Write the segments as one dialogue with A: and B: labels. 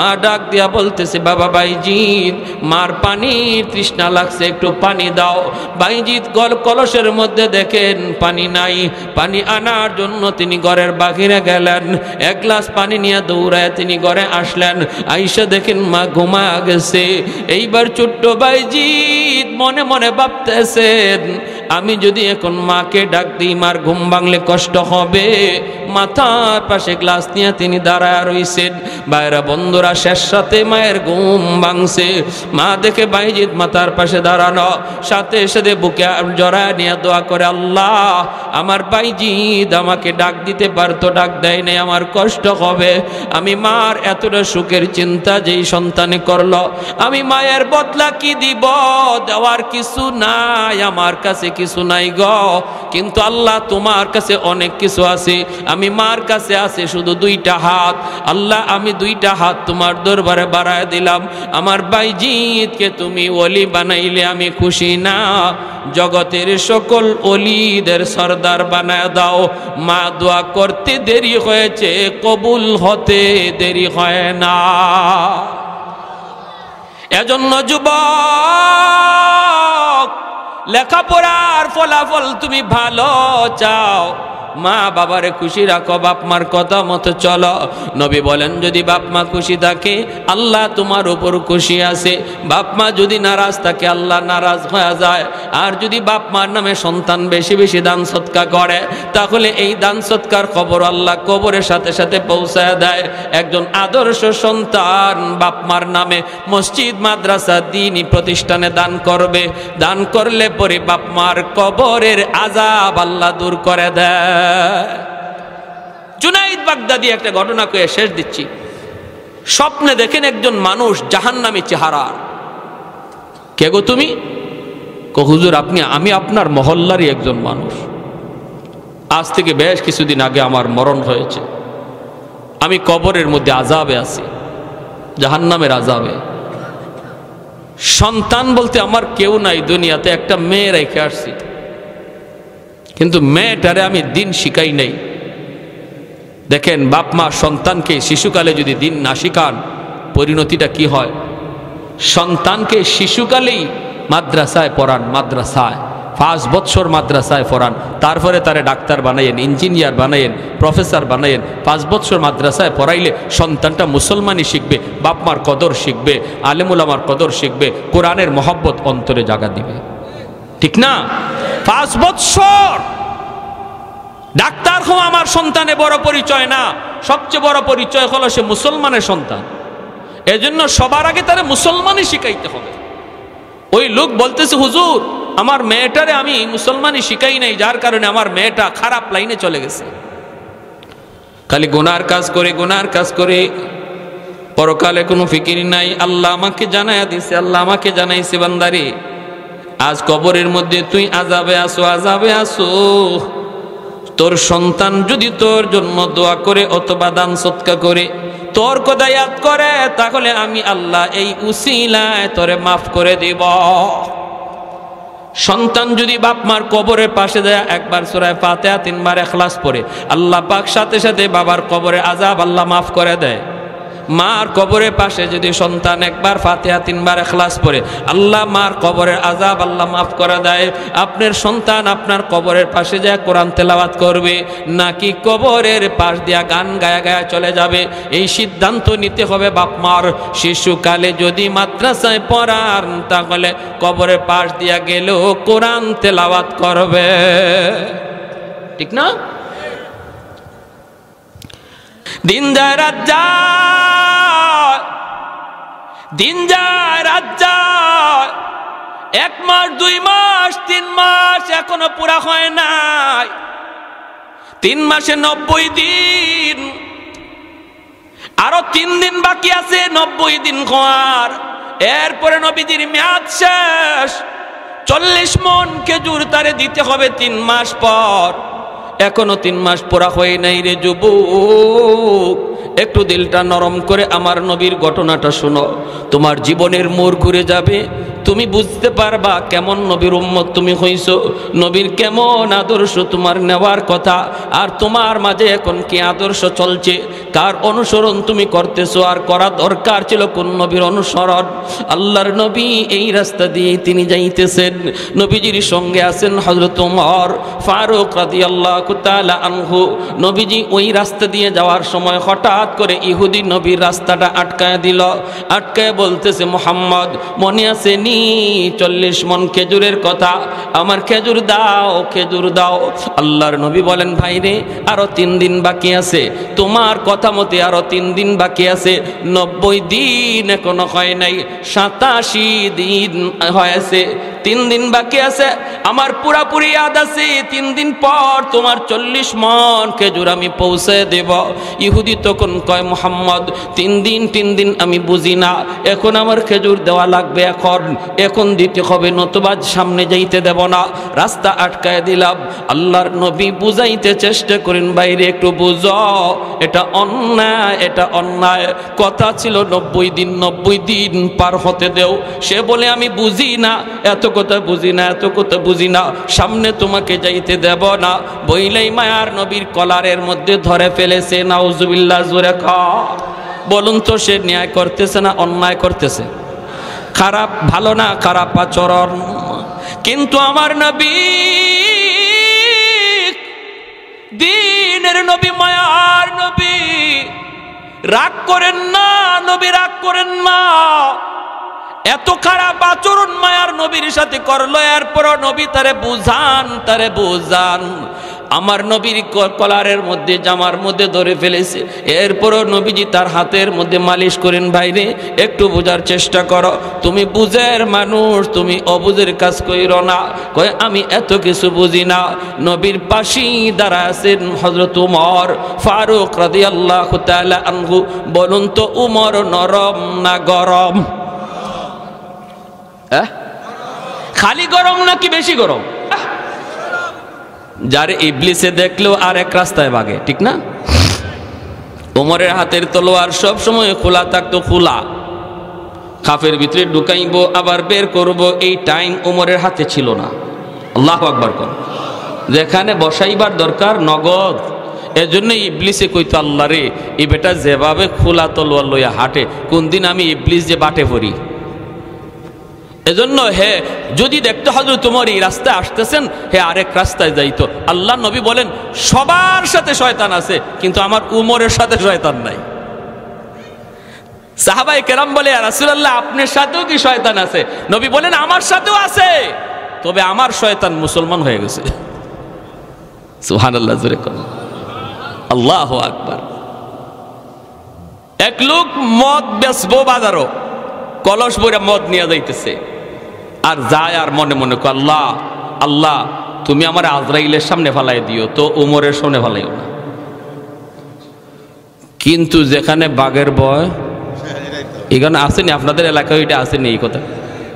A: মা ডাক দিয়া বলতেছে, বাবা বাইজিৎ, মার পানির তৃষ্ণা লাগছে, একটু পানি দাও। বাইজিৎ কলসের মধ্যে দেখেন পানি নাই। পানি আনার জন্য তিনি ঘরের বাহিরে গেলেন। এক গ্লাস পানি নিয়ে দৌড়ায় তিনি ঘরে আসলেন। আইসা দেখেন মা ঘুমা গেছে। এইবার ছোট্ট বাইজিৎ মনে মনে ভাবতেছেন, আমি যদি এখন মাকে ডাক দিই মার ঘুম ভাঙলে কষ্ট হবে। মাথার পাশে গ্লাস নিয়ে তিনি দাঁড়ায় রইছেন। বাইরা বন্ধুরা, শেষ সাথে মায়ের ঘুম ভাঙছে। মা দেখে বাইজিৎ মাথার পাশে দাঁড়ানো, সাথে সাথে বুকে জড়ায় নিয়ে দোয়া করে, আল্লাহ আমার বাইজিৎ আমাকে ডাক দিতে পারতো, ডাক দেয় নাই, আমার কষ্ট হবে। আমি মার এতটা সুখের চিন্তা যেই সন্তানে করলো, আমি মায়ের বদলা কি দিব? দেওয়ার কিছু নাই, আমার কাছে কিছু নাই গো। কিন্তু আল্লাহ তোমার কাছে অনেক কিছু আছে। আমি মার কাছে আছে শুধু দুইটা হাত। আল্লাহ আমি দুইটা হাত তোমার দরবারে বাড়ায় দিলাম। আমার বাইজিৎকে তুমি ওলি বানাইলে আমি খুশি না, জগতের সকল ওলিদের সরদার বানায় দাও। মা দোয়া করতে দেরি হয়েছে, কবুল হতে দেরি হয় না। এজন্য যুবক, লেখাপড়ার ফলাফল তুমি ভালো চাও, মা বাবারে খুশি রাখো, বাপ মার কথা মতো চলো। নবী বলেন, যদি বাপ মা খুশি থাকে আল্লাহ তোমার উপর খুশি আছে। বাপ মা যদি নারাজ থাকে আল্লাহ নারাজ হয়ে যায়। আর যদি বাপ মার নামে সন্তান বেশি বেশি দান সৎকার করে, তাহলে এই দান সৎকার খবর আল্লাহ কবরের সাথে সাথে পৌঁছায় দেয়। একজন আদর্শ সন্তান বাপ মার নামে মসজিদ, মাদ্রাসা, দ্বীনি প্রতিষ্ঠানে দান করবে। দান করলে পরে বাপ মার কবরের আযাব আল্লাহ দূর করে দেয়। জুনাইদ বাগদাদি একটা ঘটনা কয়ে শেষ দিচ্ছি। স্বপ্নে দেখেন একজন মানুষ জাহান্নামী চেহারার। কে গো তুমি? কো হুজুর আমি আপনার মহল্লারই একজন মানুষ। আজ থেকে বেশ কিছুদিন আগে আমার মরণ হয়েছে। আমি কবরের মধ্যে আযাবে আছি, জাহান্নামের আযাবে। সন্তান বলতে আমার কেউ নাই দুনিয়াতে, একটা মেয়ে রেখে আসছি। কিন্তু মেয়েটারে আমি দিন শিখাই নাই। দেখেন, বাপ মা সন্তানকে শিশুকালে যদি দিন না শিখান, পরিণতিটা কি হয়? সন্তানকে শিশুকালেই মাদ্রাসায় পড়ান, মাদ্রাসায় 5 বছর মাদ্রাসায় পড়ান, তারপরে তারে ডাক্তার বানাইয়েন, ইঞ্জিনিয়ার বানাইয়েন, প্রফেসর বানাইয়েন। 5 বছর মাদ্রাসায় পড়াইলে সন্তানটা মুসলমানই শিখবে, বাপ মার কদর শিখবে, আলেমুল আমার কদর শিখবে, কোরআনের মহব্বত অন্তরে জাগা দিবে। ঠিক না? 5 বছর ডাক্তার হওয়া আমার সন্তানের বড় পরিচয় না, সবচেয়ে বড় পরিচয় হলো সে মুসলমানের সন্তান। এজন্য সবার আগে তারে মুসলমানই শিখাইতে হবে। ওই লোক বলতেছে, হুজুর আমার মেয়েটারে আমি মুসলমানই শিখাই নাই, যার কারণে আমার মেয়েটা খারাপ লাইনে চলে গেছে। খালি গুনার কাজ করে, গুনার কাজ করে, পরকালে কোনো ফিকির নাই। আল্লাহ আমাকে জানাইয়া দিছে, আল্লাহ আমাকে জানাইছে, বান্দারে আজ কবরের মধ্যে তুই আযাবে আসো, আযাবে আসো। তোর সন্তান যদি তোর জন্য দোয়া করে অথবা দান সৎকার করে, তোর কথা ইয়াদ করে, তাহলে আমি আল্লাহ এই উসিলায় তোরে মাফ করে দিব। সন্তান যদি বাপ মার কবরের পাশে যায়, একবার সূরা ফাতিহা 3 বার ইখলাস পড়ে, আল্লাহ পাক সাথে সাথে বাবার কবরের আযাব আল্লাহ মাফ করে দেয়। মার কবরের পাশে যদি সন্তান একবার ফাতিহা 3 বার ইখলাস পড়ে, আল্লাহ মার কবরের আযাব আল্লাহ মাফ করে দেয়। আপনার সন্তান আপনার কবরের পাশে যায় কোরআন তেলাওয়াত করবে, নাকি কবরের পাশ দিয়া গান গায়া গায়া চলে যাবে, এই সিদ্ধান্ত নিতে হবে বাপ মার। শিশুকালে যদি মাদ্রাসায় পড়ান, তাহলে কবরের পাশ দিয়া গেলেও কোরআন তেলাওয়াত করবে। ঠিক না? দিন যায় রাত যায়, দিন যায় রাত যায়, 1 মাস 2 মাস 3 মাস এখনো পুরা হয় নাই। 3 মাসে 90 দিন, আরো 3 দিন বাকি আছে 90 দিন হওয়ার। এরপরে নবীজির মেয়াদ শেষ। 40 মণ খেজুর তারে দিতে হবে 3 মাস পর। এখনো 3 মাস পুরা হয় নাই রে যুবক, একটু দিলটা নরম করে আমার নবীর ঘটনাটা শোনো। তোমার জীবনের মোড় ঘুরে যাবে, তুমি বুঝতে পারবা কেমন নবীর উম্মত তুমি হইছো, নবীর কেমন আদর্শ তোমার নেওয়ার কথা, আর তোমার মাঝে এখন কি আদর্শ চলছে, কার অনুসরণ তুমি করতেছো, আর করা দরকার ছিল কোন নবীর অনুসরণ। আল্লাহর নবী এই রাস্তা দিয়ে তিনি যাইতেছেন, নবীজির সঙ্গে আছেন হযরত ওমর ফারুক রাদিয়াল্লাহু তাআলা আনহু। নবীজি ওই রাস্তা দিয়ে যাওয়ার সময় হঠাৎ করে ইহুদি নবীর রাস্তাটা আটকায় দিল, আটকায় বলতেছে, মুহাম্মদ মনে আছে নি 40 মণ খেজুরের কথা, আমার খেজুর দাও, খেজুর দাও। আল্লাহর নবী বলেন, ভাই রে আরো 3 দিন বাকি আছে, তোমার কথা মতে আরো 3 দিন বাকি আছে, 90 দিন এখনো হয় নাই, 87 দিন হয়েছে, 3 দিন বাকি আছে। আমার পুরাপুরি ইয়াদ আছে 3 দিন পর তোমার 40 মণ খেজুর আমি পৌঁছে দেব। ইহুদি তখন কয়, মুহাম্মদ 3 দিন আমি বুঝি না, এখন আমার খেজুর দেওয়া লাগবে, এখন দিতে হবে, নতুবা সামনে যাইতে দেব না, রাস্তা আটকায় দিলাম। আল্লাহর নবী বুঝাইতে চেষ্টা করেন, বাইরে একটু বুঝো, এটা অন্যায়, এটা অন্যায়। কথা ছিল 90 দিন পার হতে দেও। সে বলে, আমি বুঝি না, এত কথা বুঝি না, এত কথা বুঝি না, সামনে তোমাকে যাইতে দেব না। বইলাই মায়ার নবীর কলারের মধ্যে ধরে ফেলেছে। নাউজুবিল্লাহ, জোরে খা। বলুন তো, সে ন্যায় করতেছে না অন্যায় করতেছে? খারাপ, ভালো না খারাপ আচরণ। কিন্তু আমার নবী দ্বীনের নবী, মায়ার নবী, রাগ করেন না, নবী রাগ করেন না। এত খারাপ আচরণ মায়ার নবীর সাথে করলো, এরপরও নবী তারে বুঝান। আমার নবীর কলারের মধ্যে, জামার মধ্যে ধরে ফেলেছে, এরপরও নবীজি তার হাতের মধ্যে মালিশ করেন, ভাইরে একটু বোঝার চেষ্টা করো, তুমি বুঝের মানুষ, তুমি অবুঝের কাজ কইরো না। কয়, আমি এত কিছু বুঝি না। নবীর পাশেই দাঁড়া আছেন হযরত উমর ফারুক রাদিয়াল্লাহু তাআলা আনহু। বলুন তো, উমর নরম না গরম? খালি গরম নাকি বেশি গরম? যারে ইবলিসে দেখলেও আর এক রাস্তায় ভাগে, ঠিক না? ওমরের হাতের তলোয়ার সব সময় খোলা থাকতো, খোলা, খাফের ভিতরে ঢুকাইব আবার বের করব, এই টাইম ওমরের হাতে ছিল না। আল্লাহু আকবার কর। যেখানে বসাইবার দরকার নগদ, এজন্য ইবলিসে কইতো, আল্লাহ রে, এই বেটা যেভাবে খোলা তলোয়ার লইয়া হাঁটে, কোন দিন আমি ইবলিস যে বাটে পড়ি। এজন্য হে যদি দেখতে হযরত ওমর এই রাস্তায় আসতেছেন, হে আরেক রাস্তায় যাইতো। আল্লাহ নবী বলেন, সবার সাথে শয়তান আছে, কিন্তু আমার উমরের সাথে শয়তান নাই। সাহাবায়ে কেরাম বলে, ইয়া রাসূলুল্লাহ, আপনার সাথেও কি শয়তান আছে? নবী বলেন, আমার সাথেও আছে, তবে আমার শয়তান মুসলমান হয়ে গেছে। সুবহানাল্লাহ, জোরে কর আল্লাহু আকবার। এক লোক মদ বেচবো বাজারও, কলস বইরা মদ নিয়ে যাইতেছে, আর যায় আর মনে মনে কয়, আল্লাহ আল্লাহ, তুমি আমার আজরাইলের সামনে ফালাই দিও, তো উমরের সামনে ফালাইও না। কিন্তু যেখানে বাঘের ভয়, এখানে আসেনি, আপনাদের এলাকায় ওইটা আসেনি এই কথা,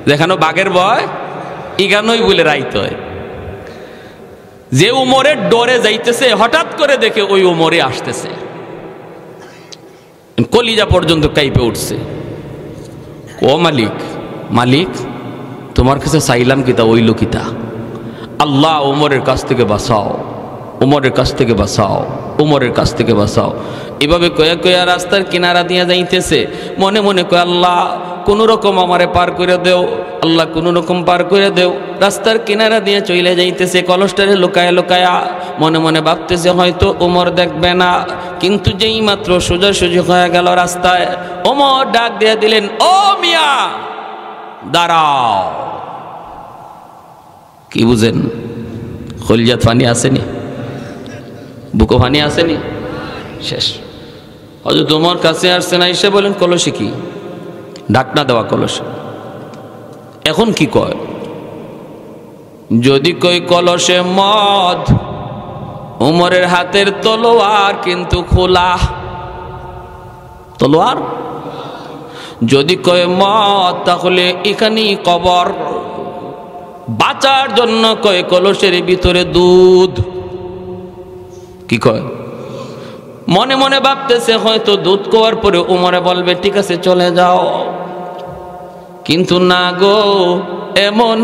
A: যেখানে বাঘের ভয় এখানেই বলে রাইতে হয়। যে উমরের ডরে যাইতেছে, হঠাৎ করে দেখে ওই উমরে আসতেছে, কলিজা পর্যন্ত কাইপে উঠছে। ও মালিক, মালিক, তোমার কাছে চাইলাম কিতা, ওই লোকিতা, আল্লাহ ওমরের কাছ থেকে বাঁচাও, ওমরের কাছ থেকে বাঁচাও, ওমরের কাছ থেকে বাঁচাও। এভাবে কয়া কয়া রাস্তার কিনারা দিয়ে যাইতেছে, মনে মনে কয়, আল্লাহ কোনো রকম আমারে পার করে দেও, আল্লাহ কোনো রকম পার করে দেও। রাস্তার কিনারা দিয়ে চলে যাইতেছে, কলসটারে লুকায়া লুকায়া, মনে মনে ভাবতেছে হয়তো ওমর দেখবে না। কিন্তু যেই মাত্র সোজাসুজি হয়ে গেল রাস্তায়, ওমর ডাক দিয়ে দিলেন, ও মিয়া দাঁড়াও। কি বুঝেন? খলিজাত পানি আসেনি, বুকো পানি আসেনি, শেষ। হযরত ওমর কাছে আসছে না, এসে বলেন, কলসে কি? ঢাকনা দেওয়া কলস। এখন কি কয়? যদি কই কলসে মদ, ওমরের হাতের তলোয়ার কিন্তু খোলা, তলোয়ার। যদি কয় মদ, তাহলে এখানেই কবর। বাঁচার জন্য কয় কলসের ভিতরে দুধ। কি কয়? মনে মনে ভাবতেছে হয়তো দুধ খাওয়ার পরে ওমরে বলবে, ঠিক আছে চলে যাও। কিন্তু না গো, এমন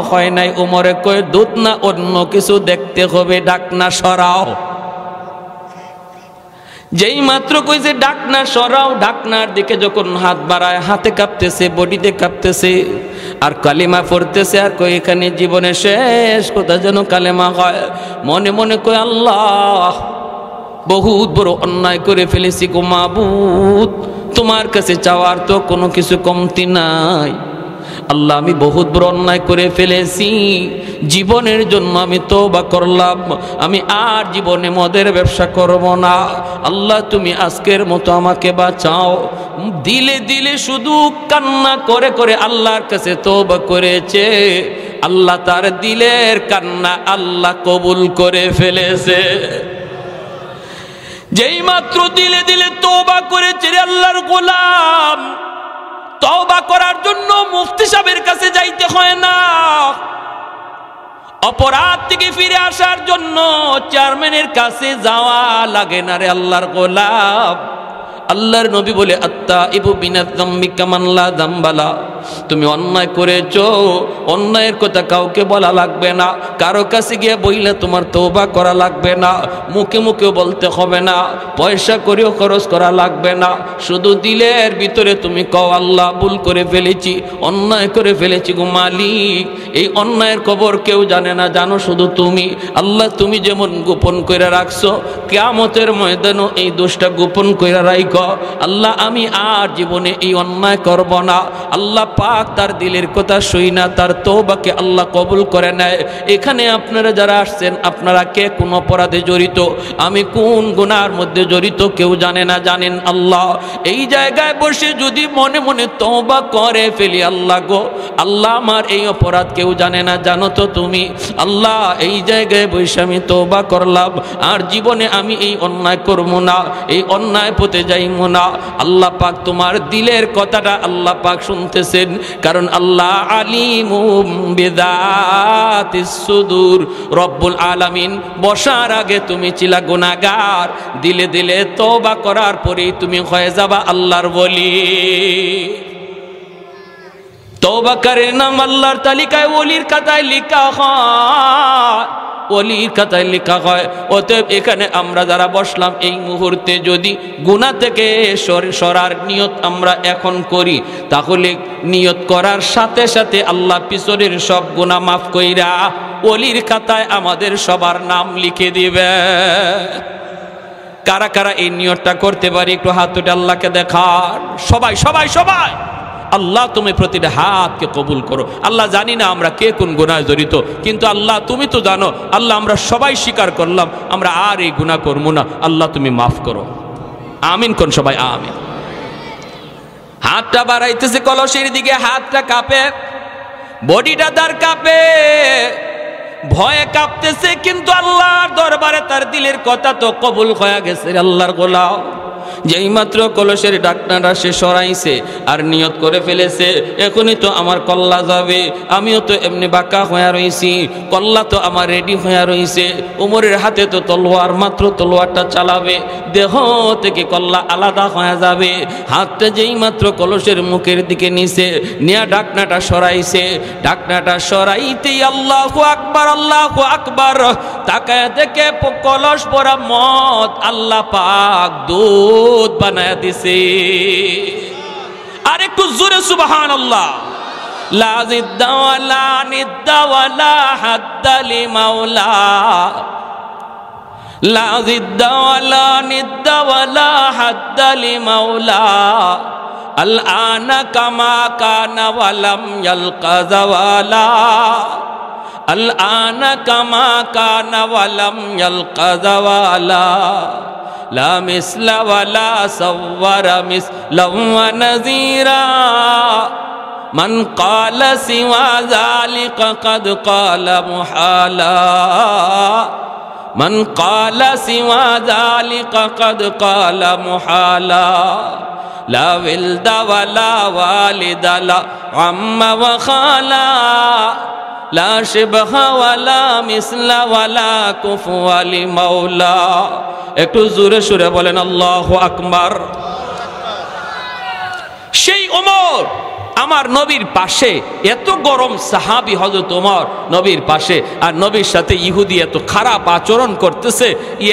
A: হয় নাই। উমরে কই দুধ না অন্য কিছু দেখতে হবে, ডাকনা সরাও। যেই মাত্র কইছে ডাকনা সরাও, ডাকনার দিকে যখন হাত বাড়ায়, হাতে কাঁপতেছে, বডিতে কাঁপতেছে, আর কালিমা পড়তেছে। আর কই এখানে জীবনে শেষ কথা যেন কালেমা হয়। মনে মনে কই আল্লাহ, বহুত বড় অন্যায় করে ফেলেছি গো মাবুদ, তোমার কাছে চাওয়ার তো কোনো কিছু কমতি নাই। আল্লাহ, আমি বহুত বড় অন্যায় করে ফেলেছি, জীবনের জন্য আমি তওবা করলাম, আমি আর জীবনে মদের ব্যবসা করব না। আল্লাহ, তুমি আজকের মতো আমাকে বাঁচাও। দিলে দিলে শুধু কান্না করে করে আল্লাহর কাছে তওবা করেছে। আল্লাহ তার দিলের কান্না আল্লাহ কবুল করে ফেলেছে। যেই মাত্র দিলে দিলে তওবা করেছে রে আল্লাহর গোলাম, তওবা করার জন্য মুফতি সাহেবের কাছে যাইতে হয় না, অপরাধ থেকে ফিরে আসার জন্য চেয়ারম্যানের কাছে যাওয়া লাগে না রে আল্লাহর গোলাম। আল্লাহর নবী বলে, আত্তাইবু মিনাজ যামবি কামান লা যামবা লা। তুমি অন্যায় করেছো, অন্যায়ের কথা কাউকে বলা লাগবে না, কারো কাছে গিয়ে বইলে তোমার তওবা করা লাগবে না, মুখে মুখেও বলতে হবে না, পয়সা করেও খরচ করা লাগবে না, শুধু দিলের ভিতরে তুমি কও আল্লাহ ভুল করে ফেলেছি, অন্যায় করে ফেলেছি গো মালিক। এই অন্যায়ের খবর কেউ জানে না, জানো শুধু তুমি। আল্লাহ, তুমি যেমন গোপন করে রাখছো, কিয়ামতের ময়দানও এই দোষটা গোপন করে রাখো। আল্লাহ, আমি আর জীবনে এই অন্যায় করব না। আল্লাহ পাক তার দিলের কথা শুই না, তার তওবাকে আল্লাহ কবুল করে নেয়। এখানে আপনারা যারা আসছেন, আপনারা কে কোন অপরাধে জড়িত, আমি কোন গুনার মধ্যে জড়িত কেউ জানে না, জানেন আল্লাহ। এই জায়গায় বসে যদি মনে মনে তওবা করে ফেলি, আল্লাহ গো, আল্লাহ আমার এই অপরাধ কেউ জানে না, জানো তো তুমি। আল্লাহ, এই জায়গায় বসে আমি তওবা করলাম, আর জীবনে আমি এই অন্যায় করব না, এই অন্যায় পথে যাইব না। আল্লাহ পাক তোমার দিলের কথাটা আল্লাহ পাক শুনতেছেন, কারণ আল্লাহ আলিমুম বিযাতিস সুদূর। রব্বুল আলামিন বসার আগে তুমি ছিলা গুনাহগার, দিলে দিলে তওবা করার পরেই তুমি হয়ে যাবা আল্লাহর ওলি। তওবাকারীর নাম আল্লাহর তালিকায় ওলির খাতায় লেখা হয়, ওলির খাতায় লেখা হয়। অতএব এখানে আমরা যারা বসলাম, এই মুহূর্তে যদি গুনাহ থেকে সরার নিয়ত আমরা এখন করি, তাহলে নিয়ত করার সাথে সাথে আল্লাহ পিছনের সব গুনাহ মাফ কইরা ওলির খাতায় আমাদের সবার নাম লিখে দিবে। কারা কারা এই নিয়তটা করতে পারি একটু হাত তুলে আল্লাহকে দেখান। সবাই সবাই সবাই। আল্লাহ, তুমি প্রতিটা হাতকে কবুল করো। আল্লাহ, জানি না আমরা কে কোন গুনাহে জড়িত, কিন্তু আল্লাহ তুমি তো জানো। আল্লাহ, আমরা সবাই স্বীকার করলাম আমরা আর এই গুনাহ করবো না। আল্লাহ, তুমি মাফ করো। আমিন কোন সবাই আমিন। হাতটা বাড়াইতেছে কলসের দিকে, হাতটা কাঁপে, বডিটা তার কাঁপে, ভয়ে কাঁপতেছে, কিন্তু আল্লাহর দরবারে তার দিলের কথা তো কবুল হয়ে গেছে আল্লাহর গোলাম। যেই মাত্র কলসের ঢাকনাটা সে সরাইছে আর নিয়ত করে ফেলেছে, এখনই তো আমার কল্লা যাবে, আমিও তো এমনি বাঁকা হয়ে রয়েছি, কল্লা তো আমার রেডি হয়ে রয়েছে। উমরের হাতে তো তলোয়ার, মাত্র তলোয়ারটা চালাবে, দেহ থেকে কল্লা আলাদা হয়ে যাবে। হাতটা যেই মাত্র কলসের মুখের দিকে নিছে, নিয়া ঢাকনাটা সরাইছে, ঢাকনাটা সরাইতেই আল্লাহু আকবার, আল্লাহু আকবার। তাকায় দেখে কলস ভরা মদ আল্লাহ পাক দুধ বানায়া দিছে। আর একটু জোরে সুবহানাল্লাহ। লা জিদ্দা ওয়ালা নিদ্দা ওয়ালা হাদ্দা লিমাওলা, লা জিদ্দা ওয়ালা নিদ্দা ওয়ালা হাদ্দা লিমাওলা, আল আনা কামা কানা ওয়ালাম ইয়ালকা জাওয়ালা, আল আনা কামা কানা ওয়ালাম ইয়ালকা জাওয়ালা, লা মিসলা ওয়ালা সাওয়ারা মিসলা ওয়া নাযীরা, মান ক্বালা সিওয়া যালিকা কাদ ক্বালা মুহালা, মান ক্বালা সিওয়া যালিকা কাদ ক্বালা মুহালা, লা ওয়ালদা ওয়ালা ওয়ালিদা লা আম্মা ওয়া খালা, লা শিবহা ওয়ালা মিসলা ওয়ালা কুফুয়া লিমাওলা। একটু জোরে সুরে বলেন আল্লাহু আকবার। সেই ওমর আমার নবীর পাশে এত গরম সাহাবী হযরত ওমর নবীর পাশে, আর নবীর সাথে ইহুদি এত খারাপ আচরণ করতেছে,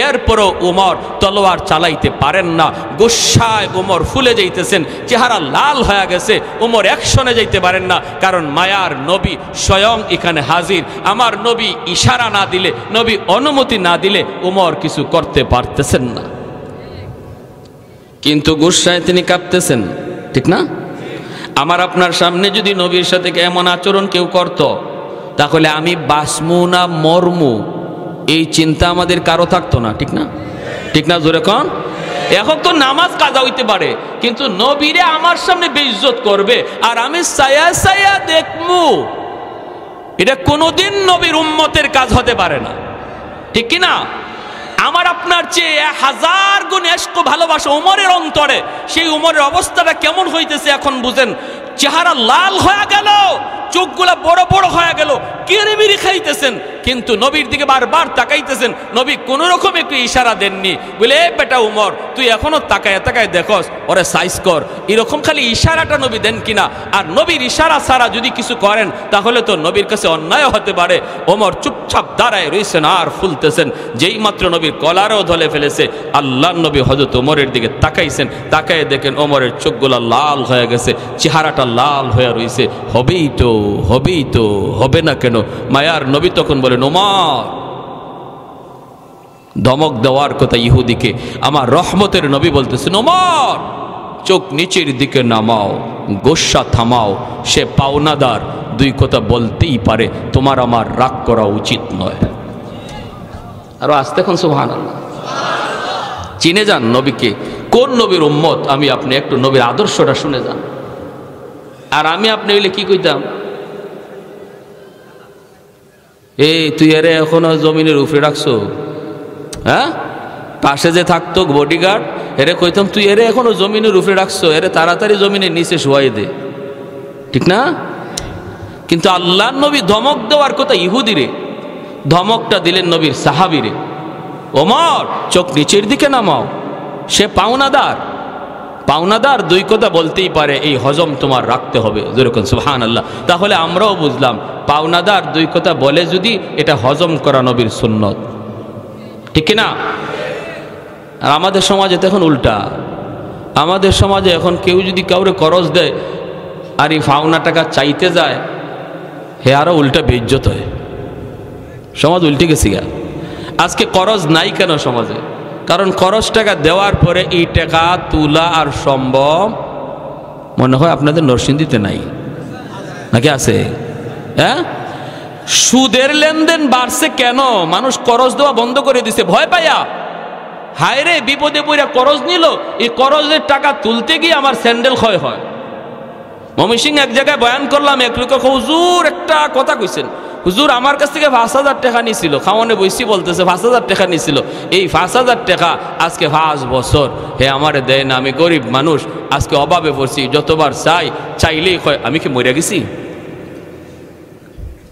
A: এরপরও ওমর তলোয়ার চালাইতে পারেন না। গুসায় ওমর ফুলে যাইতেছেন, চেহারা লাল হয়ে গেছে। ওমর অ্যাকশনে যাইতে পারেন না, কারণ মায়ার নবী স্বয়ং এখানে হাজির। আমার নবী ইশারা না দিলে, নবী অনুমতি না দিলে ওমর কিছু করতে পারতেছেন না। কিন্তু গুসায় তিনি কাঁপতেছেন, ঠিক না? আমার আপনার সামনে যদি নবীর সাথে এমন আচরণ কেউ করত, তাহলে আমি বাসমু না মরমু এই চিন্তা আমাদের কারো থাকতো না, ঠিক না? ঠিক না? জোরে কন। এখন তো নামাজ কাজা হইতে পারে, কিন্তু নবীরে আমার সামনে বেইজ্জত করবে আর আমি সায়া সায়া দেখমু, এটা কোনোদিন নবীর উম্মতের কাজ হতে পারে না, ঠিক কি না? আমার আপনার চেয়ে 1000 গুণ ইশক ভালোবাসা ওমরের অন্তরে, সেই ওমরের অবস্থাটা কেমন হইতেছে এখন বুঝেন। চেহারা লাল হয়ে গেল, চোখগুলা বড় বড় হয়ে গেল, কিরিমিরি খাইতেছেন, কিন্তু নবীর দিকে বারবার তাকাইতেছেন। নবী কোন রকম একটু ইশারা দেননি, বলে এ বেটা উমর তুই এখনো তাকায় তাকায় দেখস, ওরে সাইজ কর, এরকম খালি ইশারাটা নবী দেন কিনা। আর নবীর ইশারা ছাড়া যদি কিছু করেন তাহলে তো নবীর কাছে অন্যায় হতে পারে। ওমর চুপচাপ দাঁড়ায় রইছেন আর ফুলতেছেন। যেই মাত্র নবীর কলারও ধলে ফেলেছে, আল্লাহর নবী হযরত ওমরের দিকে তাকাইছেন, তাকায় দেখেন ওমরের চোখগুলা লাল হয়ে গেছে, চেহারাটা লাল হয়ে রইছে। হবেই তো, হবেই তো, হবে না কেন? মায়ার নবী তখন বলেন, ওমর, ধমক দেওয়ার কথা ইহুদিকে আমার রহমতের নবী বলতেছেন, ওমর চোখ নিচের দিকে নামাও, গোসা থামাও, সে পাওনাদার, দুই কথা বলতেই পারে, তোমার আমার রাগ করা উচিত নয়। আরো আসতে এখন সুবহানাল্লাহ। চিনে যান নবীকে, কোন নবীর উম্মত আমি আপনি, একটু নবীর আদর্শটা শুনে যান। আর আমি আপনি হইলে কি কইতাম, এই তুই এরে এখনো জমিনের উপরে রাখছো, হ্যাঁ? পাশে যে থাকতো বডিগার্ড, এরে কইতাম তুই এরে এখনো জমিনের উপরে রাখছো, এরে তাড়াতাড়ি জমিনের নিচে শোয়াই দে, ঠিক না? কিন্তু আল্লাহর নবী ধমক দেওয়ার কথা ইহুদিরে, ধমকটা দিলেন নবীর সাহাবীরে, ওমর চোখ নিচের দিকে নামাও, সে পাওনাদার, পাওনাদার দুই কথা বলতেই পারে, এই হজম তোমার রাখতে হবে, যেরকম সুবহানাল্লাহ। তাহলে আমরাও বুঝলাম পাওনাদার দুই কথা বলে যদি, এটা হজম করা নবীর সুন্নত, ঠিক না? আর আমাদের সমাজে তো এখন উল্টা। আমাদের সমাজে এখন কেউ যদি কাউরে করজ দেয় আর এই পাওনা টাকা চাইতে যায়, হে আরো উল্টা বেইজ্জত হয়। সমাজ উল্টে গেছি গা। আজকে করজ নাই কেন সমাজে? কারণ খরচ টাকা দেওয়ার পরে এই টাকা তুলা আর সম্ভব মনে হয় আপনাদের নরসিংদীতে নাই, নাকি আছে? হ্যাঁ, সুদের লেনদেন বাড়ছে কেন? মানুষ করজ দেওয়া বন্ধ করে দিছে ভয় পাইয়া। হায় রে, বিপদে পড়ে করজ নিল, এই করজের টাকা তুলতে গিয়ে আমার স্যান্ডেল ক্ষয় হয়। ময়মনসিংহ এক জায়গায় বয়ান করলাম, এক লোক হুজুর একটা কথা কইছেন, হুজুর আমার কাছ থেকে 5,000 টাকা নিছিল, খাওয়ানে বইসি বলতেছে 5,000 টাকা নিছিল, এই 5,000 টাকা আজকে 5 বছর হে আমারে দেয় না, আমি গরিব মানুষ, আজকে অভাবে পড়ছি, যতবার চাইলেই কয় আমি কি মরে গেছি?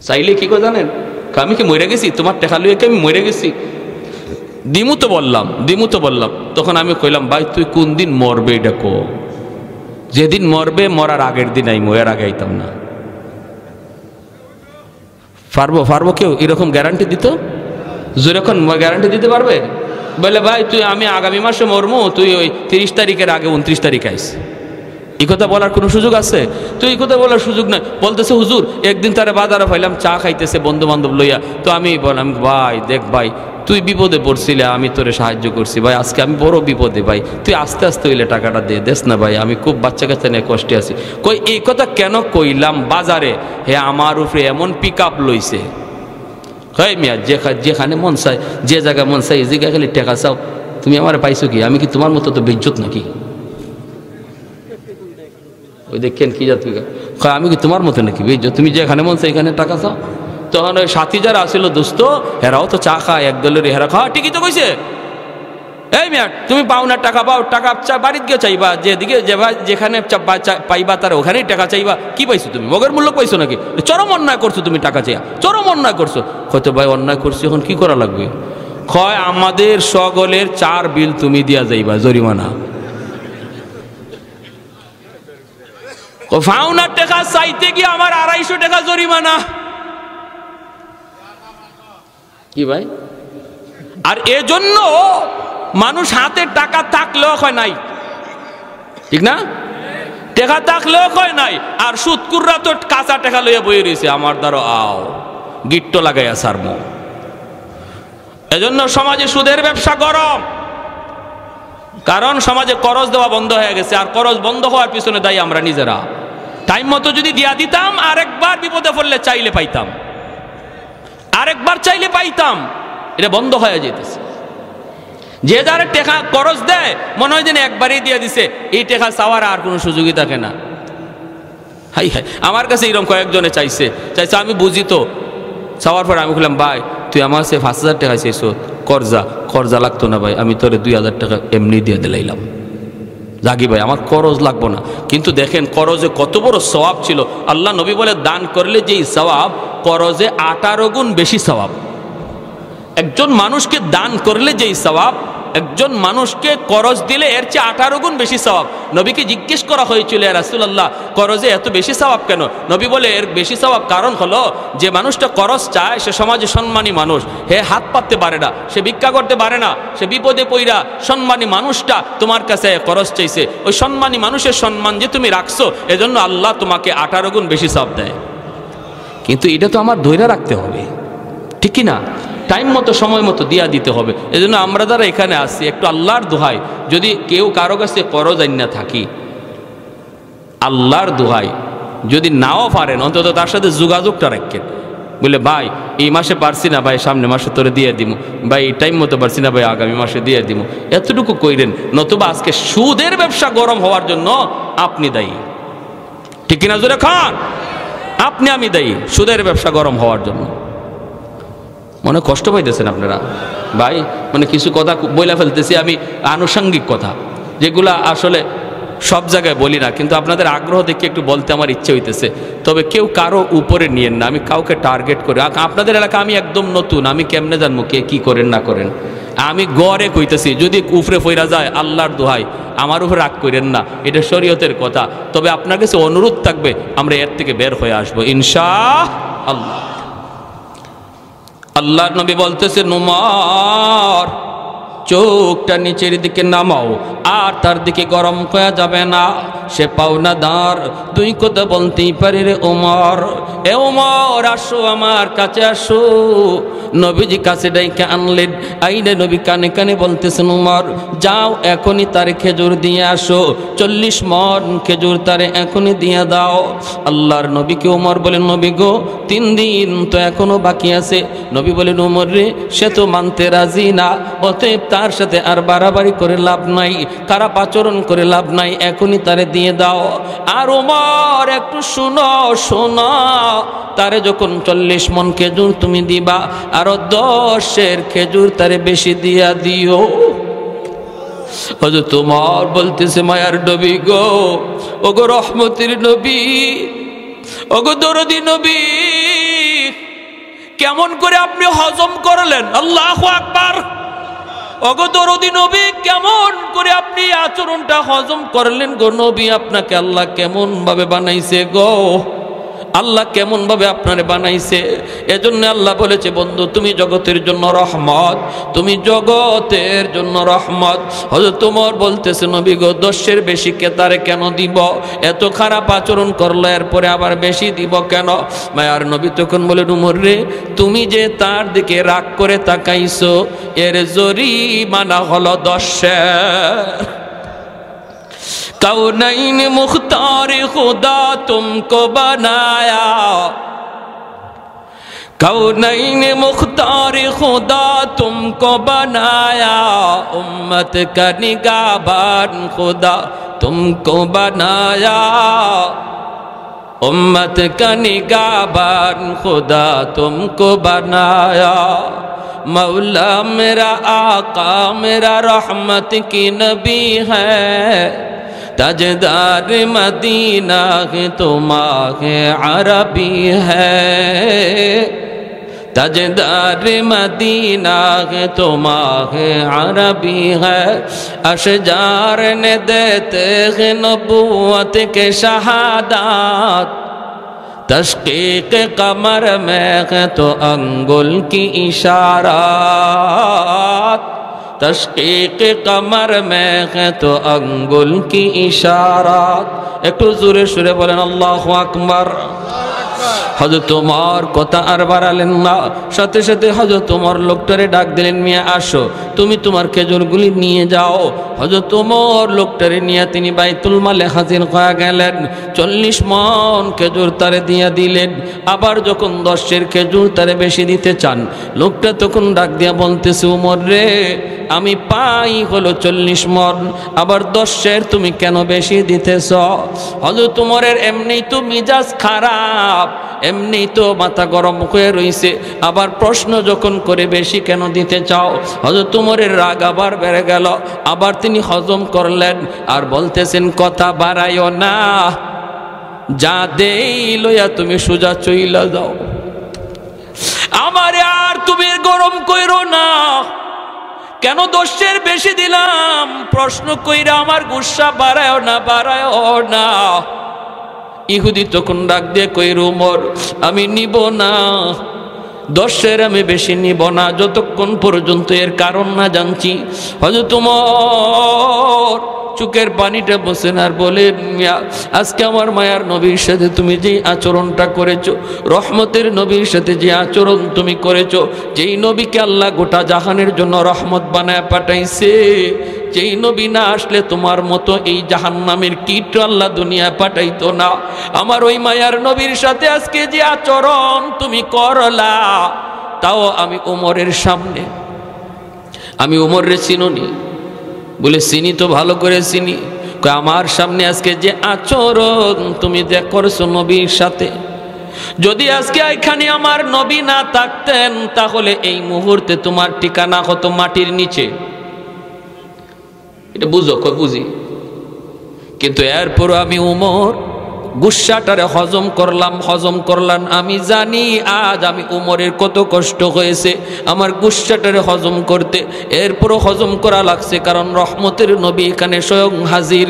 A: চাইলে কি কয় জানেন, আমি কি মরে গেছি? তোমার টাকা লইয়ে কি আমি মরে গেছি? দিমু তো বললাম। তখন আমি কইলাম, ভাই তুই কোন দিন মরবে এটা কো, যেদিন মরবে মরার আগের দিন আই মরার আগে আইতাম না। পারবো কেউ এরকম গ্যারান্টি দিত? যেরকম গ্যারান্টি দিতে পারবে? বলে ভাই তুই আমি আগামী মাসে মরমু, তুই ওই 30 তারিখের আগে 29 তারিখ আইস। এই কথা বলার কোনো সুযোগ আছে? তো এই কথা বলার সুযোগ নাই। বলতেছে হুজুর একদিন তারা বাজারে পাইলাম চা খাইতেছে বন্ধু বান্ধব লইয়া, তো আমি বললাম ভাই দেখ ভাই তুই বিপদে পড়ছিলে, আমি তোরে সাহায্য করছি ভাই, আজকে আমি বড় বিপদে ভাই, তুই আস্তে আস্তে হইলে টাকাটা দেস না ভাই, আমি খুব বাচ্চা কাচ্চা নিয়ে কষ্টে আছি। কই এই কথা কেন কইলাম? বাজারে হে আমার উপরে এমন পিক আপ লইছে, হয় মিয়া যেখানে মন চায়, যে জায়গায় মন চায় এই জায়গায় খালি টাকা চাও, তুমি আমার পাইছো কি? আমি কি তোমার মতো তো বেইজ্জত নাকি? ওই দেখেন কি জাত, আমি কি তোমার মতো নাকি বেইজ্জত? তুমি যেখানে মন চায় এখানে টাকা চাও। তখন ওই সাথী যারা আসিল দোস্ত, হেরাও তো চা খায়, এক দলের হেরা খাওয়া, ঠিকই তো কইছে। এই মিয়া তুমি পাওনার টাকা পাও, টাকা বাড়িতে গিয়ে চাইবা, যেদিকে যেখানে পাইবা তারা ওখানেই টাকা চাইবা। কি পাইছো তুমি? মগের মূল্য পাইছো নাকি? চরম অন্যায় করছো তুমি, টাকা চাইয়া চরম অন্যায় করছো। হয়তো ভাই অন্যায় করছি, এখন কি করা লাগবে? কয় আমাদের সকলের 4 বিল তুমি দিয়া যাইবা জরিমানা। ও ফাউনার টাকা চাইতে গিয়ে আমার 250 টাকা জরিমানা। কি ভাই? আর এজন্য মানুষ হাতে টাকা থাকলেও হয় নাই, ঠিক না? টাকা থাকলেও হয় নাই, আর সুদকুররা তো কাঁচা টাকা লইয়া বই রয়েছে, আমার দ্বারা আও গিট্টো লাগাইয়া সারম। এজন্য সমাজে সুদের ব্যবসা গরম, কারণ সমাজে করজ দেওয়া বন্ধ হয়ে গেছে। আর করজ বন্ধ হওয়ার পিছনে দায়ী আমরা নিজেরা। টাইম মতো যদি দিয়া দিতাম, আরেকবার বিপদে পড়লে চাইলে পাইতাম, আরেকবার চাইলে পাইতাম। এটা বন্ধ হয়ে যেতেছে। যে যারা টাকা করজ দেয় মনে হয় যেন একবারই দিয়ে দিছে, এই টাকা চাওয়ার আর কোনো সুযোগই থাকে না। হাই হাই, আমার কাছে এরকম কয়েকজনে চাইছে, আমি বুঝি তো। চাওয়ার পর আমি বললাম, ভাই তুই আমার সে 5000 টাকা চাইছো, কর্জা লাগতো না ভাই, আমি তোরে 2000 টাকা এমনি দিয়ে দিলাম। জাগি ভাই, আমার করজ লাগবো না। কিন্তু দেখেন করজে কত বড় সওয়াব ছিল। আল্লাহ নবী বলে, দান করলে যেই সওয়াব, করজে 18 গুণ বেশি সওয়াব। একজন মানুষকে দান করলে যেই সওয়াব, একজন মানুষকে করজ দিলে এর চেয়ে 18 গুণ বেশি সওয়াব। নবীকে জিজ্ঞেস করা হয়েছিল, ইয়া রাসূলুল্লাহ, করজে এত বেশি সওয়াব কেন? নবী বলে, এর বেশি সওয়াব কারণ হলো, যে মানুষটা করজ চায় সে সমাজে সম্মানী মানুষ, হে হাত পাততে পারে না, সে ভিক্ষা করতে পারে না, সে বিপদে পইরা সম্মানী মানুষটা তোমার কাছে করজ চাইছে, ওই সম্মানী মানুষের সম্মান যে তুমি রাখছো, এজন্য আল্লাহ তোমাকে 18 গুণ বেশি সওয়াব দেয়। কিন্তু এটা তো আমার ধৈর্য রাখতে হবে, ঠিক কি না? টাইম মতো সময় মতো দিয়া দিতে হবে। এজন্য আমরা যারা এখানে আসছি, একটু আল্লাহর দোহাই, যদি কেউ কারো কাছে করজ আইনা থাকি, আল্লাহর দোহাই, যদি নাও পারেন অন্তত তার সাথে যোগাযোগটা রাখেন। বলে, ভাই এই মাসে পারছি না ভাই, সামনে মাসে তোরে দিয়ে দিব, ভাই এই টাইম মতো পারছি না ভাই, আগামী মাসে দিয়ে দিব, এতটুকু কইরেন। নতুবা আজকে সুদের ব্যবসা গরম হওয়ার জন্য আপনি দায়ী, ঠিক কিনা জোরে খান? আপনি আমি দায়ী সুদের ব্যবসা গরম হওয়ার জন্য। মনে কষ্ট পাইতেছেন আপনারা ভাই? মানে কিছু কথা বইলা ফেলতেছি আমি, আনুষঙ্গিক কথা, যেগুলা আসলে সব জায়গায় বলি না, কিন্তু আপনাদের আগ্রহ দেখে একটু বলতে আমার ইচ্ছে হইতেছে। তবে কেউ কারো উপরে নিয়েন না, আমি কাউকে টার্গেট করি। আপনাদের এলাকা আমি একদম নতুন, আমি কেমনে জানবো কে কি করেন না করেন? আমি গড়ে কইতেছি, যদি উফরে ফইরা যায় আল্লাহর দোহাই আমার উপরে রাগ করেন না, এটা শরীয়তের কথা। তবে আপনার কাছে অনুরোধ থাকবে, আমরা এর থেকে বের হয়ে আসবো ইনশাআল্লাহ। আল্লাহর নবী বলতেছেন, উমর চোখটা নিচের দিকে নামাও, আর তার দিকে গরম করা যাবে না, সে পাওনাদার। দুই কথা বলতেই পারে, রে উমর, এ উমর আসো আমার কাছে আসো। নবীজি কাছে ডাইকে আনলেন, আইনে নবী কানে কানে বলতেছেন, উমর যাও এখনই তারে খেজুর দিয়ে আসো, 40 মণ খেজুর তারে এখনই দিয়ে দাও। আল্লাহর নবীকে উমর বলেন, নবী গো 3 দিন তো এখনো বাকি আছে। নবী বলেন, উমর রে, সে তো মানতে রাজি না, অতএব তার সাথে আর বাড়াবাড়ি করে লাভ নাই, খারাপ আচরণ করে লাভ নাই, এখনই তারে দিয়ে দাও। আর উমর একটু শুনো, তারে যখন 40 মণ খেজুর তুমি দিবা, আরো 10 খেজুর তারে বেশি দিয়া দিও। হযরত উমর বলতেছে, মায়ার নবী গো, ওগো রহমতের নবী, ওগো দরদি নবী, কেমন করে আপনি হজম করলেন? আল্লাহু আকবার। ওগো দরদি নবী, কেমন করে আপনি আচরণটা হজম করলেন গো নবী? আপনাকে আল্লাহ কেমন ভাবে বানাইছে গো? আল্লাহ কেমন ভাবে আপনারে বানাইছে? এজন্য আল্লাহ বলেছে, বন্ধু তুমি জগতের জন্য রহমত, তুমি জগতের জন্য রহমত। হযরত ওমর বলতেছে, নবী গো 10 বেশি কে তারে কেন দিব? এত খারাপ আচরণ করলো, এরপরে আবার বেশি দিব কেন? মায়ার নবী তখন বলেন, উমর রে, তুমি যে তার দিকে রাগ করে তাকাইছো, এর জরিমানা হলো 10। कौनैन मुख्तार खुदा तुमको बनाया, कौनैन मुख्तार खुदा तुमको बनाया, उम्मत का निगाहबान खुदा तुमको बनाया, उम्मत का निगाहबान खुदा तुमको बनाया। मौला मेरा आका मेरा रहमत की नबी है, ताजदार मदीना के तुमाके अरबी है, ताजदार मदीना है तो माह अरबी है, अशजार ने देते हैं नबूवत के शहादात, तशकीक कमर में है तो अंगुल की इशारात, तशकीक कमर में है तो अंगुल की इशारात। एक तो जोरे सुरे बोलें अल्लाहु अकबर। हजरत उमर কথা আর বাড়ালেন না, সাথে সাথে হযরত উমর লোকটারে ডাক দিলেন, মিয়া আসো, তুমি তোমার খেজুরগুলি নিয়ে যাও। হযরত উমর লোকটারে নিয়ে তিনি বাইতুল মালে হাজির হয়ে গেলেন। 40 মণ খেজুর তারে দিয়া দিলেন। আবার যখন 10 খেজুর তারে বেশি দিতে চান, লোকটা তখন ডাক দিয়া বলতেছে, উমর রে, আমি পাই হলো 40 মণ, আবার 10 তুমি কেন বেশি দিতেছ? হযরত উমরের এমনি তো মিজাজ খারাপ, এমনি তো মাথা গরম হয়ে রইছে, আবার প্রশ্ন যখন করে বেশি কেন দিতে চাও? হযরত উমরের রাগ আবার বেড়ে গেল। আবার তিনি হজম করলেন আর বলতেছেন, কথা বাড়াইও না, যা দেই লইয়া তুমি সোজা চইলা যাও, আমারে আর তুমি গরম কইরো না। কেন 10 বেশি দিলাম প্রশ্ন কইরা আমার গুসা বাড়ায়ও না, বাড়ায়ও না। ইহুদি তখন ডাক দিয়ে কইর, উমর আমি নিব না, 10 আমি বেশি নিব না যতক্ষণ পর্যন্ত এর কারণ না জানছি। হযরত উমর চোখের পানিটা বসেন আর বলেন, মিয়া আজকে আমার মায়ার নবীর সাথে তুমি যে আচরণটা করেছো, রহমতের নবীর সাথে যে আচরণ তুমি করেছো, যেই নবীকে আল্লাহ গোটা জাহানের জন্য রহমত বানায় পাঠাইছে, যেই নবী না আসলে তোমার মতো এই জাহান্নামের কীট আল্লাহ দুনিয়ায় পাঠাইতো না, আমার ওই মায়ার নবীর সাথে আজকে যে আচরণ তুমি করলা, তাও আমি উমরের সামনে। আমি উমরের চিনুনি? বলে চিনি তো, ভালো করে চিনি। আমার সামনে আজকে যে আচরণ তুমি যে করছো নবীর সাথে, যদি আজকে এখানে আমার নবী না থাকতেন তাহলে এই মুহূর্তে তোমার ঠিকানা হতো মাটির নিচে। এটা বুঝো? বুঝি, কিন্তু এরপরও আমি উমর গুসাটারে হজম করলাম। আমি জানি আজ আমি উমরের কত কষ্ট হয়েছে আমার গুসাটারে হজম করতে, এরপরও হজম করা লাগছে, কারণ রহমতের নবী এখানে স্বয়ং হাজির।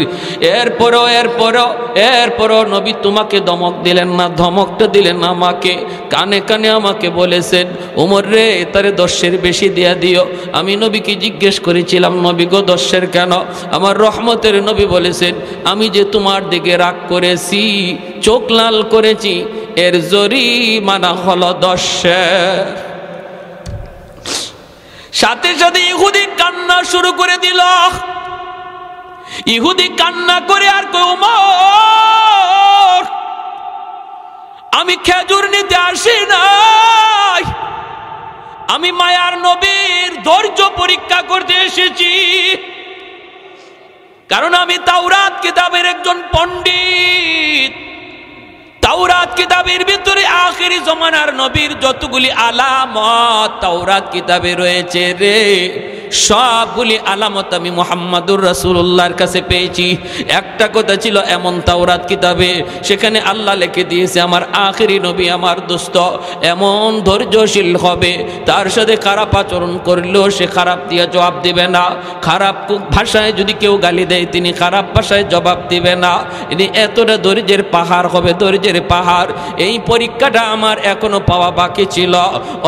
A: এরপরও নবী তোমাকে দমক দিলেন না, ধমকটা দিলেন আমাকে, কানে কানে আমাকে বলেছেন, উমর রে তারে 10 বেশি দিয়া দিও। আমি নবীকে জিজ্ঞেস করেছিলাম, নবী গো 10 কেন? আমার রহমতের নবী বলেছেন, আমি যে তোমার দিকে রাগ করেছি, চোখ লাল করেছি, এর জরিমানা হলো 10। সাথে সাথে ইহুদি কান্না শুরু করে দিল। ইহুদি কান্না করে আর কই, উমর আমি খেজুর নিতে আসি নাই, আমি মায়ার নবীর ধৈর্য পরীক্ষা করতে এসেছি, কারণ আমি তাওরাত কিতাবের একজন পণ্ডিত। তাওরাত কিতাবের ভিতরে আখেরি জমানার নবীর যতগুলি আলামত তাওরাত কিতাবে রয়েছে রে, সবগুলি আলামত আমি মুহাম্মাদুর রাসূলুল্লাহর কাছে পেয়েছি। একটা কথা ছিল এমন তাওরাত কিতাবে, সেখানে আল্লাহ লিখে দিয়েছে আমার আখেরি নবী আমার দোস্ত এমন ধৈর্যশীল হবে, তার সাথে খারাপ আচরণ করলেও সে খারাপ দিয়ে জবাব দিবে না, খারাপ ভাষায় যদি কেউ গালি দেয় তিনি খারাপ ভাষায় জবাব দিবে না, ইনি এতটা ধৈর্যের পাহাড় হবে, ধৈর্যের পাহাড়। এই পরীক্ষাটা আমার এখনো পাওয়া বাকি ছিল,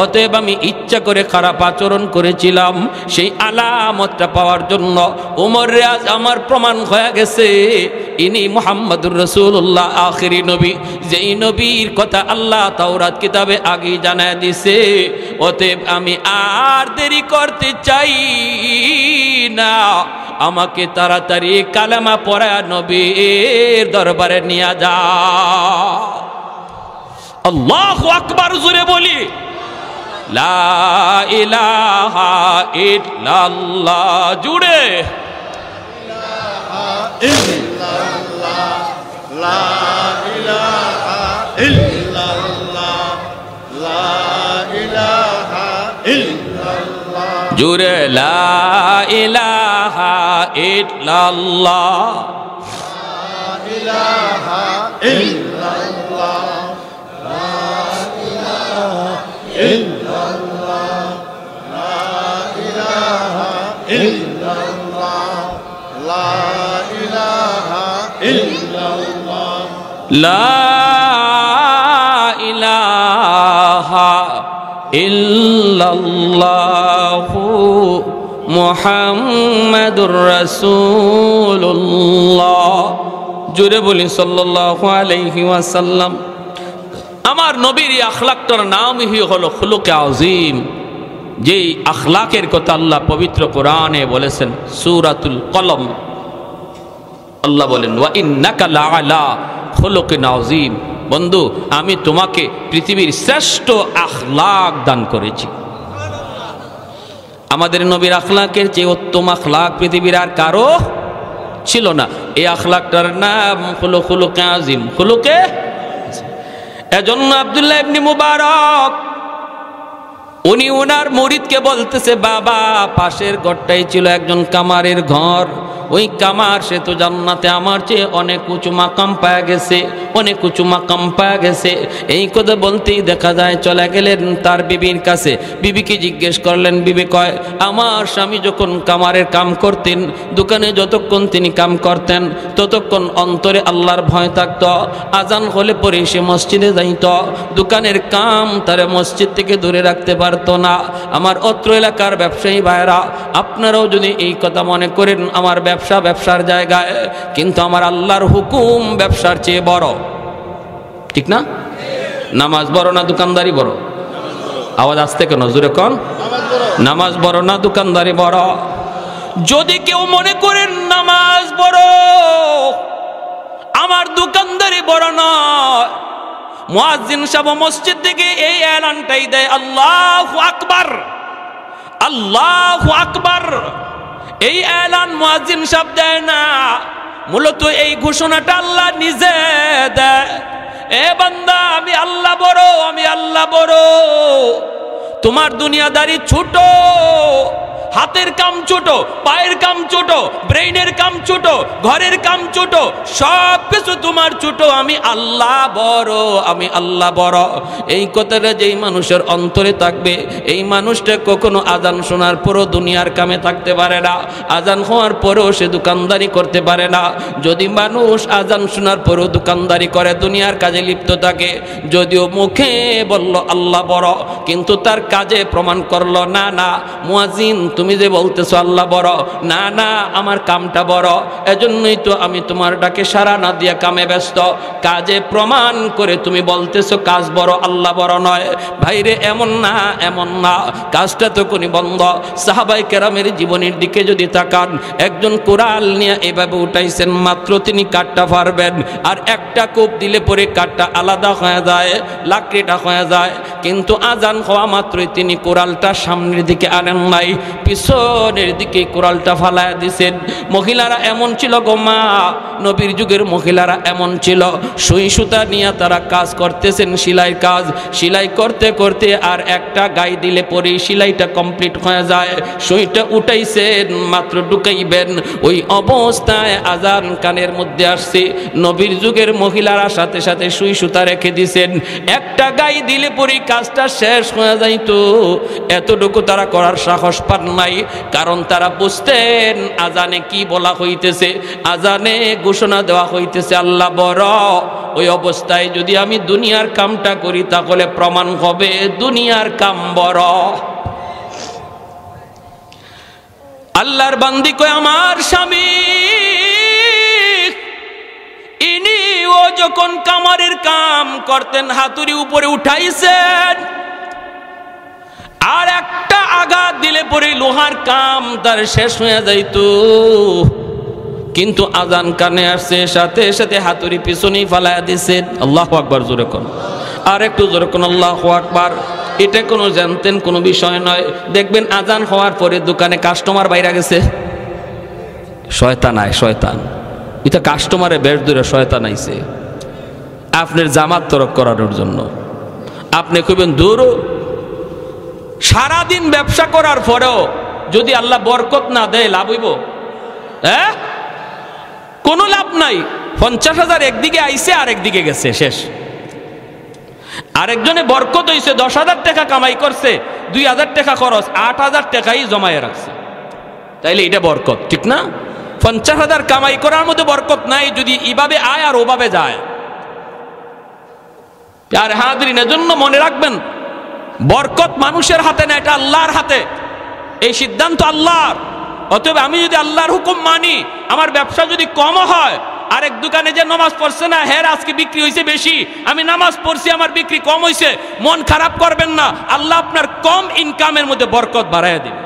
A: অতএব আমি ইচ্ছা করে খারাপ আচরণ করেছিলাম, সেই আলামতটা পাওয়ার জন্য উমর আজ আমার প্রমাণ হয়ে গেছে ইনি মুহাম্মাদুর রাসূলুল্লাহ আখেরি নবী, যেই নবীর কথা আল্লাহ তাওরাত কিতাবে আগেই জানায় দিছে। অতএব আমি আর দেরি করতে চাই না, আমাকে তাড়াতাড়ি কালেমা পড়া নবীর দরবারে নিয়ে যা। আল্লাহু আকবার, জোরে বলি লা ইলাহা ইল্লাল্লাহ, জুড়ে
B: লা ইলাহা ইল্লাল্লাহ, লা ইলাহা ইল্লাল্লাহ,
A: জুড়ে লা ইলাহা ইল্লাল্লাহ,
B: লা ইলাহা ইল্লাল্লাহ, লা ইলাহা ইল্লাল্লাহ।
A: লা ইলাহা ইল্লাল্লাহু মুহাম্মাদুর রাসূলুল্লাহ। জোরে বলি সাল্লাল্লাহু আলাইহি ওয়াসাল্লাম। আমার নবীর এই আখলাকটার নামই হলো খুলুকে আযীম। যেই আখলাকের কথা আল্লাহ পবিত্র কোরআনে বলেছেন সূরাতুল কলম, আল্লাহ বলেন ওয়া ইন্নাকা লাআলা খুলুকিন আযীম। বন্ধু, আমি তোমাকে পৃথিবীর শ্রেষ্ঠ আখলাক দান করেছি। আমাদের নবীর আখলাকের চেয়ে উত্তম আখলাক পৃথিবীর আর কারো ছিল না। এই আখলাকটার নাম হলো খুলুকে আযীম। খুলুকে, এজন্য আব্দুল্লাহ ইবনে মুবারক উনি ওনার মুরিদকে বলতেছে, বাবা পাশের ঘরটাই ছিল একজন কামারের ঘর, ওই কামার সে তো জান্নাতে আমার চেয়ে অনেক উঁচু মাকাম পাওয়া গেছে, অনেক উঁচু মাকাম পাওয়া গেছে। এই কথা বলতেই দেখা যায় চলে গেলেন তার বিবির কাছে। বিবিকে জিজ্ঞেস করলেন, বিবি কয়, আমার স্বামী যখন কামারের কাম করতেন, দোকানে যতক্ষণ তিনি কাম করতেন ততক্ষণ অন্তরে আল্লাহর ভয় থাকত। আজান হলে পরে সে মসজিদে যাইত, দোকানের কাম তারে মসজিদ থেকে দূরে রাখতে পারত না। আমার অত্র এলাকার ব্যবসায়ী ভাইরা, আপনারাও যদি এই কথা মনে করেন আমার ব্যবসার জায়গায়, কিন্তু আমার আল্লাহর হুকুম ব্যবসার চেয়ে বড়, ঠিক না? নামাজ বড় না দোকানদারি বড়? আওয়াজ আসতে কেন, জোরে কোন? নামাজ বড় না দোকানদারি বড়? যদি কেউ মনে করেন নামাজ বড়, আমার দোকানদারি বড় নয়, মুয়াজ্জিন সাহেব মসজিদ থেকে এই এলানটাই দেয়, আল্লাহু আকবার, আল্লাহু আকবার। এই এলান মুয়াজ্জিন সাহেব দেয় না, মূলত এই ঘোষণাটা আল্লাহ নিজে দেয়, এ বান্দা আমি আল্লাহ বড়, আমি আল্লাহ বড়। তোমার দুনিয়াদারি ছোট, হাতের কাম ছোট, পায়ের কাম ছোট, ব্রেইনের কাম ছোট, ঘরের কাম ছোট, সব কিছু তোমার ছোট, আমি আল্লাহ বড়, আমি আল্লাহ বড়। এই কথাটা যেই মানুষের অন্তরে থাকবে, এই মানুষটা কখনো আজান শোনার পরও দুনিয়ার কামে থাকতে পারে না, আজান হওয়ার পরেও সে দোকানদারি করতে পারে না। যদি মানুষ আজান শোনার পরও দোকানদারি করে, দুনিয়ার কাজে লিপ্ত থাকে, যদিও মুখে বলল আল্লাহ বড়, কিন্তু তার কাজে প্রমাণ করলো না, না মুয়াজ্জিন তুমি যে বলতেছো আল্লাহ বড়, না না আমার কামটা বড়, এজন্যই তো আমি তোমার ডাকে সাড়া না দিয়া কামে ব্যস্ত। কাজে প্রমাণ করে তুমি বলতেছো কাজ বড়, আল্লাহ বড় নয়। ভাইরে এমন না, এমন না, কাজটা তো কোনি বন্ধ। সাহাবাই কেরামের জীবনের দিকে যদি তাকান, একজন কোরাল নিয়ে এভাবে উঠাইছেন, মাত্র তিনি কাঠটা পারবেন, আর একটা কোপ দিলে পরে কাঠটা আলাদা হয়ে যায়, লাকড়িটা হয়ে যায়। কিন্তু আজান হওয়া মাত্রই তিনি কোরালটা সামনের দিকে আনেন নাই, পিছনের দিকে কোরালটা ফালায় দিছেন। মহিলারা এমন ছিল গো মা, নবীর যুগের মহিলারা এমন ছিল, সুই সুতা নিয়ে তারা কাজ করতেছেন, সেলাই কাজ, সেলাই করতে করতে আর একটা গাই দিলে পরে সেলাইটা কমপ্লিট হয়ে যায়, সুইটা উঠাইছেন, মাত্র ঢুকাইবেন, ওই অবস্থায় আজান কানের মধ্যে আসছে। নবীর যুগের মহিলারা সাথে সাথে সুই সুতা রেখে দিছেন, একটা গাই দিলে পরে কাজটা শেষ হয়ে যাইতো। এতটুকু তারা করার সাহস পান নাই, কারণ তারা বুঝতেন আজানে কি বলা হইতেছে, আজানে ঘোষণা দেওয়া হইতেছে আল্লাহ বড়। ওই অবস্থায় যদি আমি দুনিয়ার কামটা করি তাহলে প্রমাণ হবে দুনিয়ার কাম বড়। আল্লাহর বান্দি কয় আমার স্বামী, ইনি ও যখন কামারের কাম করতেন হাতুড়ি উপরে উঠাইছেন, আর একটা আঘাত দিলে পরে লোহার কাম তার শেষ হয়ে যাইত, কিন্তু আজান কানে আসছে, সাথে সাথে হাতুড়ি পিছনেই ফালাইয়া দিছেন। আল্লাহু আকবার, জোরে কোন, আর একটু জোরে কোন আল্লাহু আকবার। এটা কোনো জানতেন কোনো বিষয় নয়। দেখবেন আজান হওয়ার পরে দোকানে কাস্টমার বাইরে গেছে, শয়তান আয়, শয়তান, এটা কাস্টমারে বেশ দূরে শয়তান আইছে আপনার জামাত তরক করানোর জন্য। আপনি কইবেন দূর, সারাদিন ব্যবসা করার পরেও যদি আল্লাহ বরকত না দেয় লাভ হইব? হ্যাঁ, কোনো লাভ নাই। 50,000 একদিকে আইছে আর একদিকে গেছে, শেষ। আরেকজনে বরকত হইছে, 10,000 টাকা কামাই করছে, 2,000 টাকা খরচ, 8,000 টাকাই জমায়ে রাখছে, তাইলে এটা বরকত, ঠিক না? 50,000 কামাই করার মধ্যে বরকত নাই যদি এভাবে আয় আর ওভাবে যায়। আর হাজিরিন, এজন্য মনে রাখবেন, বরকত মানুষের হাতে না, এটা আল্লাহর হাতে। এই সিদ্ধান্ত আল্লাহর। অতএব আমি যদি আল্লাহর হুকুম মানি, আমার ব্যবসা যদি কম হয়, আরেক দোকানে যে নামাজ পড়ছে না, হ্যাঁ আজকে বিক্রি হয়েছে বেশি, আমি নামাজ পড়ছি আমার বিক্রি কম হয়েছে, মন খারাপ করবেন না। আল্লাহ আপনার কম ইনকামের মধ্যে বরকত বাড়াইয়া দিবে,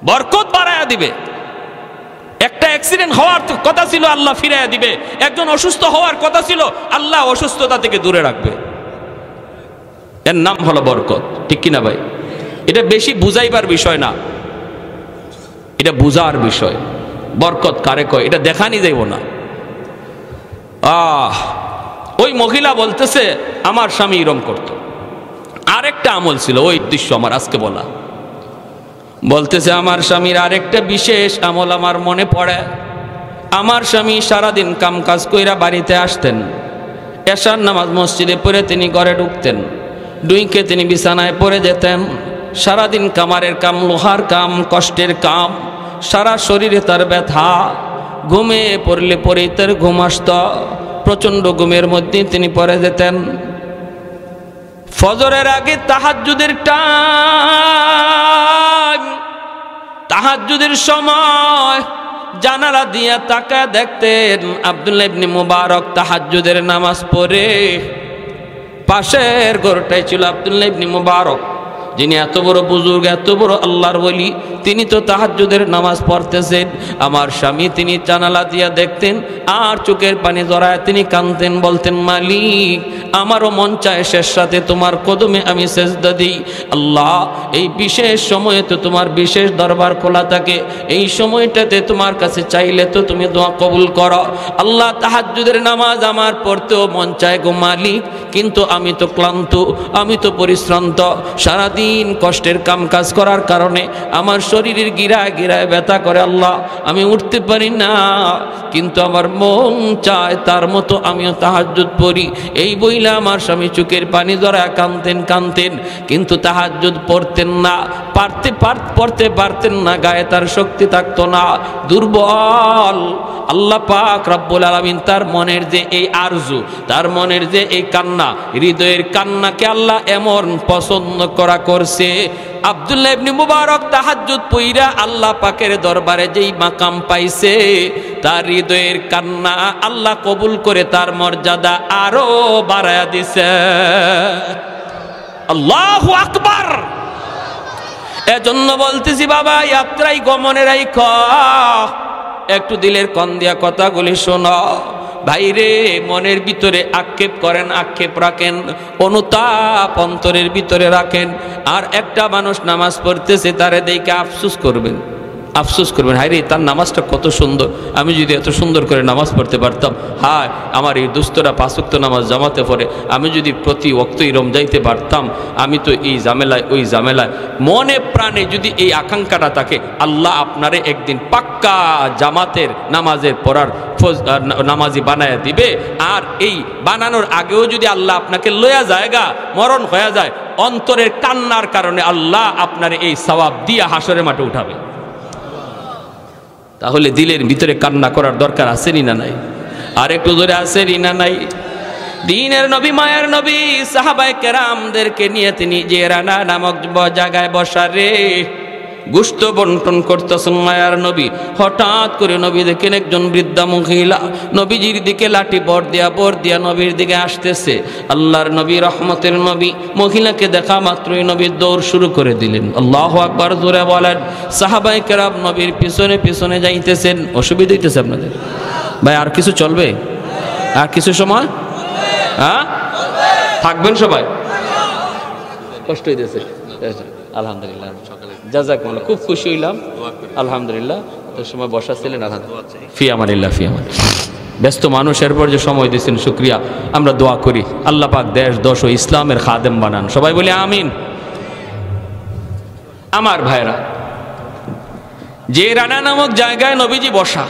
A: বরকত বাড়াইয়া দিবে। একটা অ্যাক্সিডেন্ট হওয়ার কথা ছিল, আল্লাহ ফিরাইয়া দিবে। একজন অসুস্থ হওয়ার কথা ছিল, আল্লাহ অসুস্থতা থেকে দূরে রাখবে। এর নাম হলো বরকত, ঠিক কিনা ভাই? এটা বেশি বুঝাইবার বিষয় না, এটা বুঝার বিষয়। বরকত কারে কয় এটা দেখানি যাইব না। ওই মহিলা বলতেছে আমার স্বামী এরম করত। আরেকটা আমল ছিল, ওই দৃশ্য আমার আজকে বলা। বলতেছে আমার স্বামীর আরেকটা বিশেষ আমল আমার মনে পড়ে। আমার স্বামী সারাদিন কাম কাজ কইরা বাড়িতে আসতেন, এশার নামাজ মসজিদে পড়ে তিনি ঘরে ঢুকতেন, ডুইকে তিনি বিছানায় পড়ে যেতেন। সারাদিন কামারের কাম, লোহার কাম, কষ্টের কাম, সারা শরীরে তার ব্যথা। ঘুমে পড়লে পরেই তার ঘুম আসত, প্রচন্ড ঘুমের মধ্যে তিনি পড়ে যেতেন। ফজরের আগে তাহাজ্জুদের টাইম, তাহাজ্জুদের সময় জানালা দিয়ে তাকায় দেখতেন আব্দুল্লাহ ইবনে মুবারক তাহাজ্জুদের নামাজ পড়ে। পাশের ঘরটাই ছিল আব্দুল্লাহ ইবনে মুবারক, যিনি এত বড় বুজুর্গ, এত বড় আল্লাহর ওলি, তিনি তো তাহাজ্জুদের নামাজ পড়তেছেন। আমার স্বামী তিনি জানালা দিয়া দেখতেন আর চোখের পানি জড়ায় তিনি কাঁদতেন, বলতেন মালিক আমারও মন চায় শেষ রাতে তোমার কদমে আমি সেজদা দিই। আল্লাহ এই বিশেষ সময়ে তো তোমার বিশেষ দরবার খোলা থাকে, এই সময়টাতে তোমার কাছে চাইলে তো তুমি দোয়া কবুল করো। আল্লাহ তাহাজ্জুদের নামাজ আমার পড়তেও মন চায় গো মালিক, কিন্তু আমি তো ক্লান্ত, আমি তো পরিশ্রান্ত, সারাদিন কষ্টের কাম কাজ করার কারণে আমার শরীরের গিরায় গিরায় ব্যথা করে। আল্লাহ আমি উঠতে পারি না, কিন্তু আমার মন চায় তার মতো আমিও তাহাজ্জুদ পড়ি। এই বইলা আমার স্বামী চোখের পানি জড়ায় কাঁদতেন, কিন্তু তাহাজ্জুদ পড়তেন না, পড়তে পারতেন না, গায়ে তার শক্তি থাকতো না, দুর্বল। আল্লাহ পাক রব্বুল আলামিন তার মনের যে এই আরজু, তার মনের যে এই কান্না, হৃদয়ের কান্নাকে আল্লাহ এমন পছন্দ করা করছে। আব্দুল্লাহ ইবনে মুবারক তাহাজ্জুদ পইরা আল্লাহ পাকের দরবারে যেই মাকাম পাইছে, তার হৃদয়ের কান্না আল্লাহ কবুল করে তার মর্যাদা আরো বাড়ায়া দিছে। আল্লাহু আকবার। এজন্য বলতেছি বাবা, যাত্রায় গমনের একটু দিলের কন দিয়া কথাগুলি শোনো। ভাইরে মনের ভিতরে আক্ষেপ করেন, আক্ষেপ রাখেন, অনুতাপ অন্তরের ভিতরে রাখেন। আর একটা মানুষ নামাজ পড়তেছে তারে দেখে আফসোস করবেন, আফসোস করবেন, হায় রে তার নামাজটা কত সুন্দর, আমি যদি এত সুন্দর করে নামাজ পড়তে পারতাম, হায় আমার এই দুস্থরা 5 ওয়াক্ত নামাজ জামাতে পড়ে, আমি যদি প্রতি ওয়াক্তই রমজাইতে পারতাম, আমি তো এই ঝামেলায় ওই ঝামেলায়। মনে প্রাণে যদি এই আকাঙ্ক্ষাটা থাকে, আল্লাহ আপনারে একদিন পাক্কা জামাতের নামাজের পড়ার নামাজি বানায়া দিবে। আর এই বানানোর আগেও যদি আল্লাহ আপনাকে লয়া জায়গা মরণ হয়ে যায়, অন্তরের কান্নার কারণে আল্লাহ আপনার এই সওয়াব দিয়া হাসরের মাঠে উঠাবে। তাহলে দিলের ভিতরে কান্না করার দরকার আছেনি না নাই? আর একটু জোরে আছেনি না নাই? দিনের নবী, মায়ের নবী, সাহাবায়ে কেরামদেরকে নিয়ে তিনি জিরানা নামক জায়গায় বসা রে গোশত বন্টন করতেছেন মায়ার নবী। হঠাৎ করে নবী দেখেন একজন বৃদ্ধা মহিলা নবীজির দিকে লাঠি বর দিয়া নবীর দিকে আসতেছে। আল্লাহর নবী, রহমতের নবী, মহিলাকে দেখা মাত্রই নবী দৌড় শুরু করে দিলেন। আল্লাহু আকবার জোরে বলেন। সাহাবায়ে কেরাম নবীর পিছনে পিছনে যাইতেছেন। অসুবিধা হইতেছে আপনাদের? ভাই আর কিছু চলবে? আর কিছু সময় হ্যাঁ থাকবেন সবাই? কষ্ট হইতেছে? আলহামদুলিল্লাহ, জাযাকুমুল্লাহ, খুব খুশি হইলাম। আলহামদুলিল্লাহ, তোর সময় বসা ছিলেন। আলহামদুলিল্লাহ, ফি আমানিল্লাহ, ফি আমান। ব্যস্ত মানুষের পর যে সময় দিয়েছেন, শুকরিয়া। আমরা দোয়া করি আল্লাহ পাক দেশ দশ ও ইসলামের খাদেম বানান। সবাই বলি আমিন। আমার ভাইরা, যে রানা নামক জায়গায় নবীজি বসা,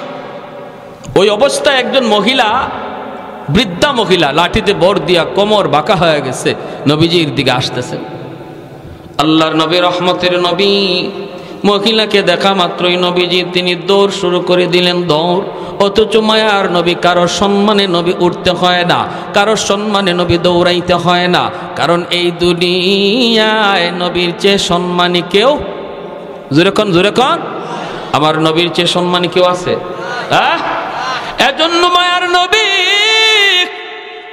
A: ওই অবস্থায় একজন মহিলা, বৃদ্ধা মহিলা, লাঠিতে বর দিয়া কোমর বাঁকা হয়ে গেছে, নবীজির দিকে আসতেছে। আল্লাহর নবী, রহমতের নবী, মহিলাকে দেখা মাত্রই নবীজি তিনি দৌড় শুরু করে দিলেন। দৌড় অথচ মায়ার নবী কারো সম্মানে নবী উঠতে হয় না, কারো সম্মানে নবী দৌড়াইতে হয় না, কারণ এই দুনিয়ায় নবীর চেয়ে সম্মানী কেউ, জোরে কোন আমার নবীর চেয়ে সম্মানী কেউ আছে? এজন্য মায়ার নবী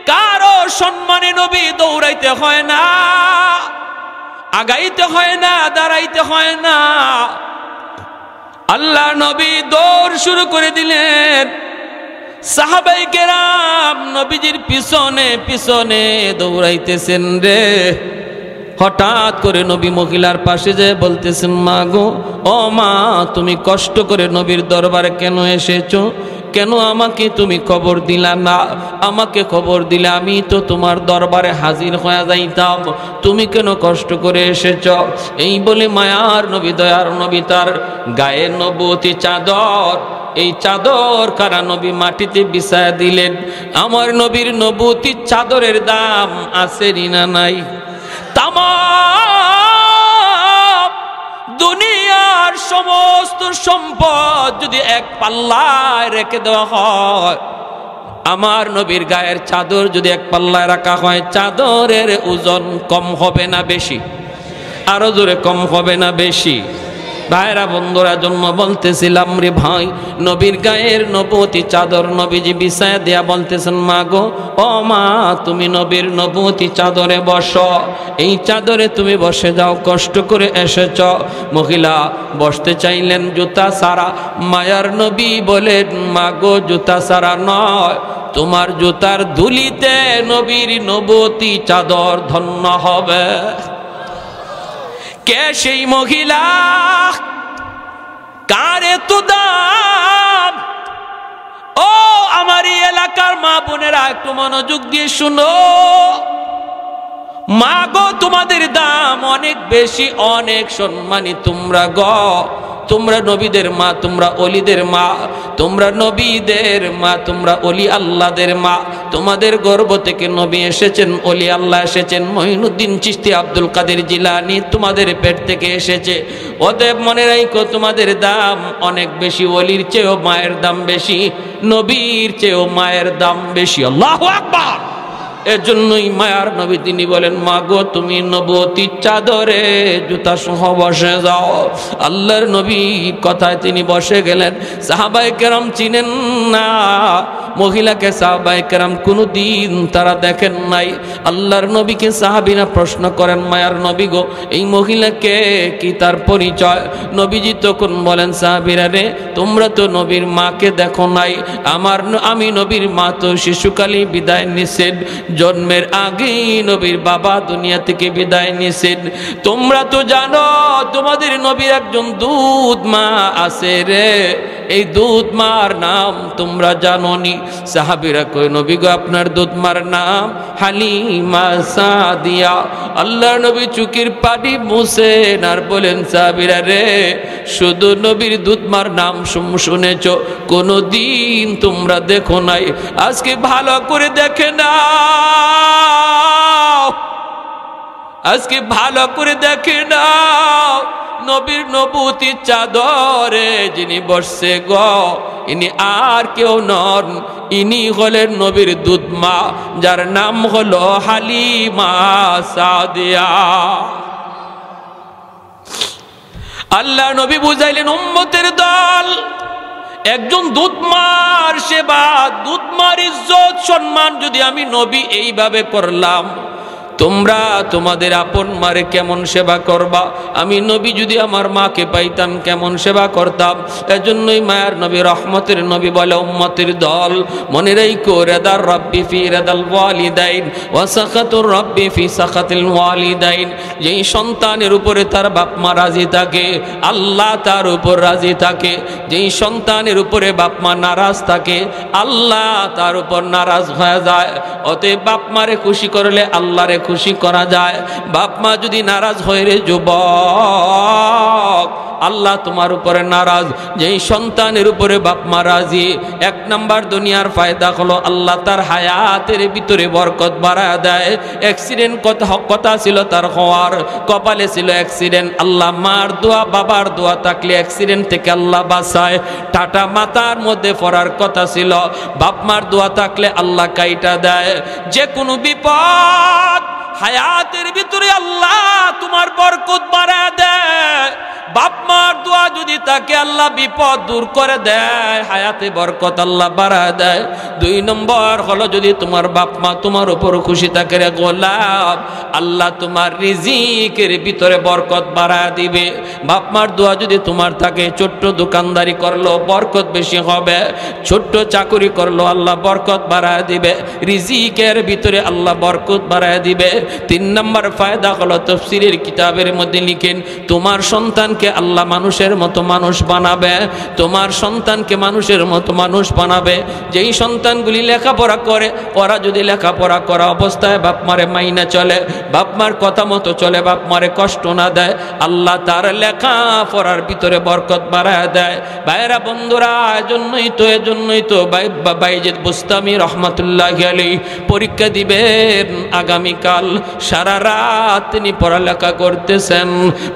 A: কারো সম্মানে নবী দৌড়াইতে হয় না, আগাইতে হয় না, দাঁড়াইতে হয় না। আল্লাহ নবী দৌড় শুরু করে দিলেন, সাহাবায়ে কেরাম নবীজির পিছনে পিছনে দৌড়াইতেছেন রে। হঠাৎ করে নবী মহিলার পাশে যেয়ে বলতেছেন, মা গো, ও মা, তুমি কষ্ট করে নবীর দরবারে কেন এসেছো? কেন আমাকে তুমি খবর দিলা না? আমাকে খবর দিলে আমি তো তোমার দরবারে হাজির হয়ে যাইতাম, তুমি কেন কষ্ট করে এসেছ? এই বলে মায়ার নবী, দয়ার নবী তার গায়ে নবুয়তি চাদর, এই চাদর কারা নবী মাটিতে বিছায়া দিলেন। আমার নবীর নবুয়তি চাদরের দাম আছে না নাই? তামাম দুনিয়ার সমস্ত সম্পদ যদি এক পাল্লায় রেখে দেওয়া হয়, আমার নবীর গায়ের চাদর যদি এক পাল্লায় রাখা হয়, চাদরের ওজন কম হবে না বেশি? আরো জোরে, কম হবে না বেশি? ভাইরা বন্ধুরা, জন্ম বলতেছিলাম রে ভাই, নবীর গায়ের নবুয়তি চাদর নবীজি বিছায়া দেয়া বলতেছেন, মা গো, ও মা, তুমি নবীর নবুয়তি চাদরে বসো, এই চাদরে তুমি বসে যাও, কষ্ট করে এসেছ। মহিলা বসতে চাইলেন জুতা ছাড়া, মায়ার নবী বলেন, মা গো, জুতা ছাড়া নয়, তোমার জুতার ধুলিতে নবীর নবুয়তি চাদর ধন্য হবে। কে সেই মহিলা? কারে তো দাম? ও আমার এই এলাকার মা বোনেরা, একটু মনোযোগ দিয়ে শুনো। মা গো, তোমাদের দাম অনেক বেশি, অনেক সম্মানী তোমরা গো। তোমরা নবীদের মা, তোমরা অলিদের মা, তোমরা নবীদের মা, তোমরা অলি আল্লাহদের মা। তোমাদের গর্ভ থেকে নবী এসেছেন, অলি আল্লাহ এসেছেন, মঈনুদ্দিন চিশতি, আব্দুল কাদের জিলানী তোমাদের পেট থেকে এসেছে। অতএব মনে রাখো, তোমাদের দাম অনেক বেশি, অলির চেয়েও মায়ের দাম বেশি, নবীর চেয়েও মায়ের দাম বেশি। আল্লাহু আকবার। এজন্যই মায়ার নবী তিনি বলেন, মা গো, তুমি নবুয়তি চাদরে জুতা সহ বসে যাও। আল্লাহর নবী কথায় তিনি বসে গেলেন। সাহাবায়ে কেরাম চিনেন না মহিলাকে, সাহাবায়ে কেরাম কোনদিন তারা দেখেন নাই। আল্লাহর নবীকে সাহাবীরা প্রশ্ন করেন, মায়ার নবী গো, এই মহিলাকে কি তার পরিচয়? নবীজি তখন বলেন, সাহাবীরা রে, তোমরা তো নবীর মাকে দেখো নাই, আমি নবীর মা তো শিশুকালেই বিদায় নিছেন, জন্মের আগেই নবীর বাবা দুনিয়া থেকে বিদায় নিছেন। তোমরা তো জানো তোমাদের নবীর একজন দুধ মা আছে রে, এই দুধ মার নাম তোমরা জানোনি? সাহাবীরা কয়, নবী গো, আপনার দুধ মার নাম হালিমা সাদিয়া। আল্লাহর নবী চোখের পানি মুছেন আর বলেন, সাহাবীরা রে, শুধু নবীর দুধ মার নাম শুনেছ, কোনদিন তোমরা দেখো নাই। আজকে ভালো করে দেখে নাও, আজকে ভালো করে দেখে নাও, নবীর নবুয়তি চাদরে যিনি বসছে গো, ইনি আর কেউ নন, ইনি হলেন নবীর দুধ মা, যার নাম হলো হালিমা সাদিয়া। আল্লাহ নবী বুঝাইলেন, উম্মতের দল, একজন দুধ মার সেবা, দুধ মার ইজ্জত সম্মান যদি আমি নবী এইভাবে করলাম, তোমরা তোমাদের আপন মারে কেমন সেবা করবা? আমি নবী যদি আমার মাকে পাইতাম কেমন সেবা করতাম? এজন্যই মায়ার নবী, রহমতের নবী বলে, উম্মতের দল, মনে রাখো, রেদার রব্বি ফি রেদাল ওয়ালিদাইন ওয়া সাখাতুর রব্বি ফি সাখাতিল ওয়ালিদাইন। যেই সন্তানের উপরে তার বাপ মা রাজি থাকে, আল্লাহ তার উপর রাজি থাকে। যেই সন্তানের উপরে বাপ মা নারাজ থাকে, আল্লাহ তার উপর নারাজ হয়ে যায়। অতএব বাপ মারে খুশি করলে আল্লাহরে খুশি করা যায়। বাপ মা যদি নারাজ হয় রে যুবক, আল্লাহ তোমার উপরে নারাজ। যেই সন্তানের উপরে বাপ মা রাজি, 1 নাম্বার দুনিয়ার ফায়দা হলো আল্লাহ তার হায়াতের ভিতরে বরকত বাড়ায় দেয়। অ্যাক্সিডেন্ট কথা ছিল তার হওয়ার, কপালে ছিল অ্যাক্সিডেন্ট, আল্লাহ মার দোয়া বাবার দোয়া থাকলে অ্যাক্সিডেন্ট থেকে আল্লাহ বাঁচায়। টাটা মাথার মধ্যে পড়ার কথা ছিল, বাপ মার দোয়া থাকলে আল্লাহ কাইটা দেয়। যে কোনো বিপদ হায়াতের ভিতরে আল্লাহ তোমার বরকত বাড়ায় দেয়। বাপ মার দোয়া যদি তাকে আল্লাহ বিপদ দূর করে দেয়, হায়াতে বরকত আল্লাহ বাড়ায় দেয়। 2 নম্বর হলো যদি তোমার বাপ মা তোমার উপর খুশি থাকে রে গোলাম, আল্লাহ তোমার রিজিকের ভিতরে বরকত বাড়ায় দিবে। বাপ মার দোয়া যদি তোমার থাকে, ছোট্ট দোকানদারি করলো বরকত বেশি হবে, ছোট্ট চাকুরি করলো আল্লাহ বরকত বাড়ায় দিবে, রিজিকের ভিতরে আল্লাহ বরকত বাড়ায় দিবে। 3 নম্বর ফায়দা হলো তাফসীরের কিতাবের মধ্যে লিখেন, তোমার সন্তানকে আল্লাহ মানুষের মতো মানুষ বানাবে, তোমার সন্তানকে মানুষের মতো মানুষ বানাবে। যেই সন্তানগুলি লেখাপড়া করে, ওরা যদি লেখাপড়া করা অবস্থায় বাপ মারে মাইনা চলে, বাপ মার কথা মতো চলে, বাপ মারে কষ্ট না দেয়, আল্লাহ তার লেখাপড়ার ভিতরে বরকত বাড়ায় দেয়। ভাইরা বন্ধুরা, এজন্যই তো বাইজিদ বুস্তামি রহমাতুল্লাহি আলাইহি পরীক্ষা দিবেন আগামীকাল। সারা রাত তিনি পড়ালেখা করতেছেন।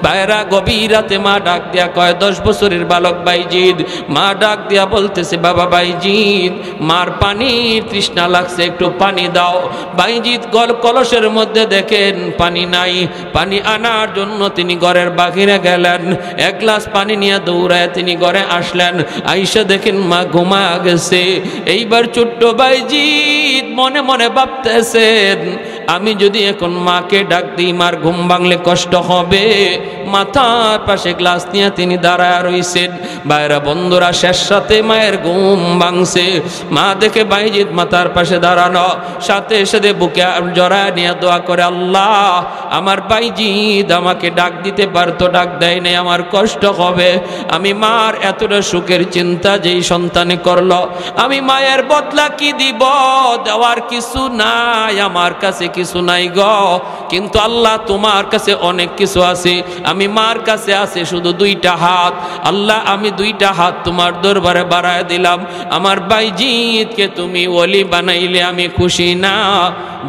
A: ভাইরা গভীর রাতে মা ডাক দিয়া কয়, 10 বছরের বালক বাইজিদ, মা ডাক দিয়া বলতেছে, বাবা বাইজিদ, মার পানির তৃষ্ণা লাগছে, একটু পানি দাও। বাইজিদ কলসের মধ্যে দেখেন পানি নাই, পানি আনার জন্য তিনি ঘরের বাহিরে গেলেন। 1 গ্লাস পানি নিয়ে দৌড়ায় তিনি ঘরে আসলেন। আইসা দেখেন মা ঘুমা গেছে। এইবার ছোট্ট বাইজিদ মনে মনে ভাবতেছেন, আমি যদি এখন মাকে ডাক দিই, মার ঘুম ভাঙলে কষ্ট হবে। মাথার পাশে গ্লাস নিয়ে তিনি দাঁড়ায় রইছেন। ভাইরা বন্ধুরা, শেষ সাথে মায়ের ঘুম ভাঙছে। মা দেখে বাইজিদ মাথার পাশে দাঁড়ানো, সাথে সাথে বুকে জড়ায় নিয়ে দোয়া করে, আল্লাহ আমার বাইজিদ আমাকে ডাক দিতে পারতো, ডাক দেয় নাই, আমার কষ্ট হবে। আমি মার এতটা সুখের চিন্তা যেই সন্তানে করলো, আমি মায়ের বদলা কি দিব? দেওয়ার কিছু নাই, আমার কাছে কিছু নাই গো। কিন্তু আল্লাহ তোমার কাছে অনেক কিছু আছে। আমি মার কাছে আছে শুধু 2টা হাত। আল্লাহ আমি 2টা হাত তোমার দরবারে বাড়ায় দিলাম। আমার বাইজিদকে তুমি ওলি বানাইলে আমি খুশি না,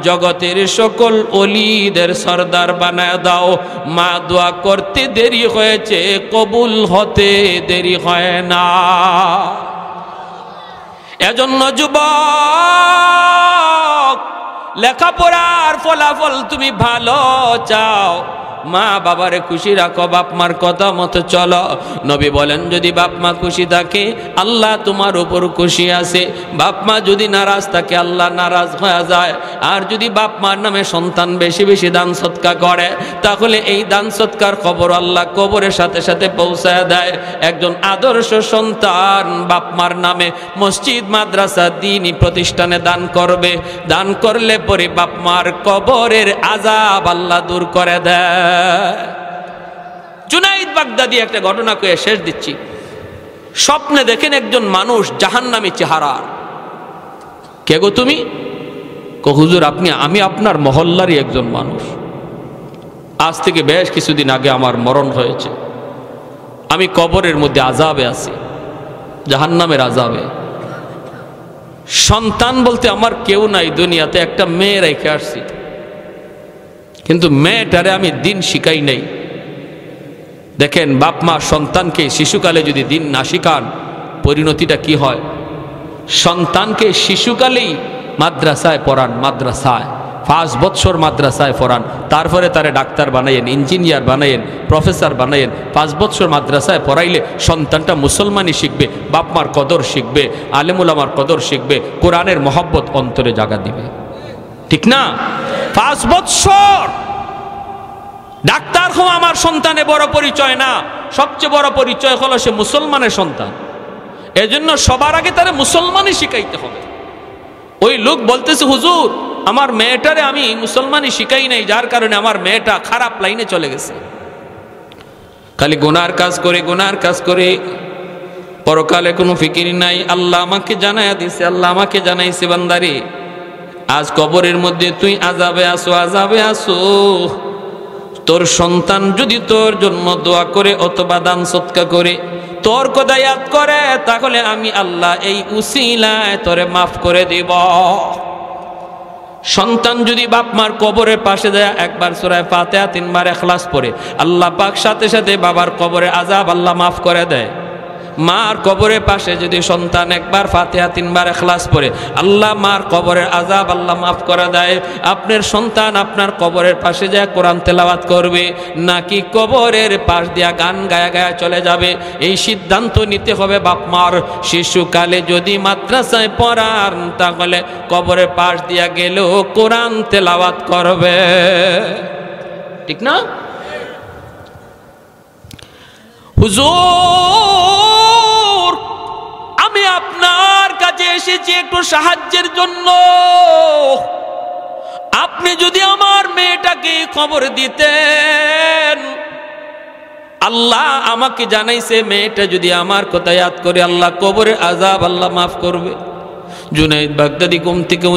A: জগতের সকল ওলিদের সরদার বানায় দাও। মা দোয়া করতে দেরি হয়েছে, কবুল হতে দেরি হয় না। এজন্য যুবক, লেখাপড়ার ফলাফল তুমি ভালো চাও, মা বাবারে খুশি রাখো, বাপ মার কথা মতো চলো। নবী বলেন, যদি বাপ মা খুশি থাকে আল্লাহ তোমার উপর খুশি আছে, বাপ মা যদি নারাজ থাকে আল্লাহ নারাজ হয়ে যায়। আর যদি বাপ মার নামে সন্তান বেশি বেশি দান সৎকার করে, তাহলে এই দান সৎকার খবর আল্লাহ কবরের সাথে সাথে পৌঁছায় দেয়। একজন আদর্শ সন্তান বাপ মার নামে মসজিদ, মাদ্রাসা, দ্বীনি প্রতিষ্ঠানে দান করবে। দান করলে পরে বাপ মার কবরের আযাব আল্লাহ দূর করে দেয়। জুনাইদ বাগদাদি একটা ঘটনা কয়ে শেষ দিচ্ছি। স্বপ্নে দেখেন একজন মানুষ জাহান্নামী চেহারার। কে গো তুমি? হুজুর আমি আপনার মহল্লারই একজন মানুষ। আজ থেকে বেশ কিছুদিন আগে আমার মরণ হয়েছে। আমি কবরের মধ্যে আযাবে আছি, জাহান্নামের আযাবে। সন্তান বলতে আমার কেউ নাই দুনিয়াতে, একটা মেয়ে রেখে আসছি, কিন্তু মেয়েটারে আমি দিন শিখাই নাই। দেখেন, বাপ মা সন্তানকে শিশুকালে যদি দিন না শিখান, পরিণতিটা কি হয়? সন্তানকে শিশুকালেই মাদ্রাসায় পড়ান, মাদ্রাসায় 5 বছর মাদ্রাসায় পড়ান, তারপরে তারে ডাক্তার বানাইয়েন, ইঞ্জিনিয়ার বানাইয়েন, প্রফেসর বানাইয়েন। 5 বছর মাদ্রাসায় পড়াইলে সন্তানটা মুসলমানই শিখবে, বাপ মার কদর শিখবে, আলেমুল আমার কদর শিখবে, কোরআনের মহব্বত অন্তরে জাগা দিবে। ঠিক না? 5 বছর ডাক্তার হওয়া আমার সন্তানের বড় পরিচয় না, সবচেয়ে বড় পরিচয় হলো সে মুসলমানের সন্তান। এজন্য সবার আগে তারে মুসলমানই শিখাইতে হবে। ওই লোক বলতেছে, হুজুর আমার মেয়েটারে আমি মুসলমানই শিখাই নাই, যার কারণে আমার মেয়েটা খারাপ লাইনে চলে গেছে, খালি গুনার কাজ করে, গুনার কাজ করে, পরকালে কোনো ফিকির নাই। আল্লাহ আমাকে জানাইয়া দিছে, আল্লাহ আমাকে জানাইছে, বান্দারে আজ কবরের মধ্যে তুই আযাবে আসো, আযাবে আসো। তোর সন্তান যদি তোর জন্য দোয়া করে অথবা দান সৎকা করে, তোর কথা ইয়াদ করে, তাহলে আমি আল্লাহ এই উসিলায় তোরে মাফ করে দিব। সন্তান যদি বাপ মার কবরের পাশে যায় একবার সূরা ফাতিহা 3 বার ইখলাস পড়ে, আল্লাহ পাক সাথে সাথে বাবার কবরের আযাব আল্লাহ মাফ করে দেয়। মার কবরের পাশে যদি সন্তান একবার ফাতিহা 3 বার ইখলাস পড়ে, আল্লাহ মার কবরের আযাব আল্লাহ মাফ করে দেয়। আপনার সন্তান আপনার কবরের পাশে যায় কোরআন তেলাওয়াত করবে নাকি কবরের পাশ দিয়া গান গায়া গায়া চলে যাবে, এই সিদ্ধান্ত নিতে হবে বাপ মার। শিশুকালে যদি মাদ্রাসায় পড়ান তাহলে কবরের পাশ দিয়া গেলেও কোরআন তেলাওয়াত করবে, ঠিক না? হুজুর, আমি আপনার কাছে এসেছি একটু সাহায্যের জন্য। আপনি যদি আমার মেয়েটাকে খবর দিতেন, আল্লাহ আমাকে জানাইছে মেয়েটা যদি আমার কথা ইয়াদ করে আল্লাহ কবরের আযাব আল্লাহ মাফ করবে। জুনাইদ বাগদাদি ঘুম থেকে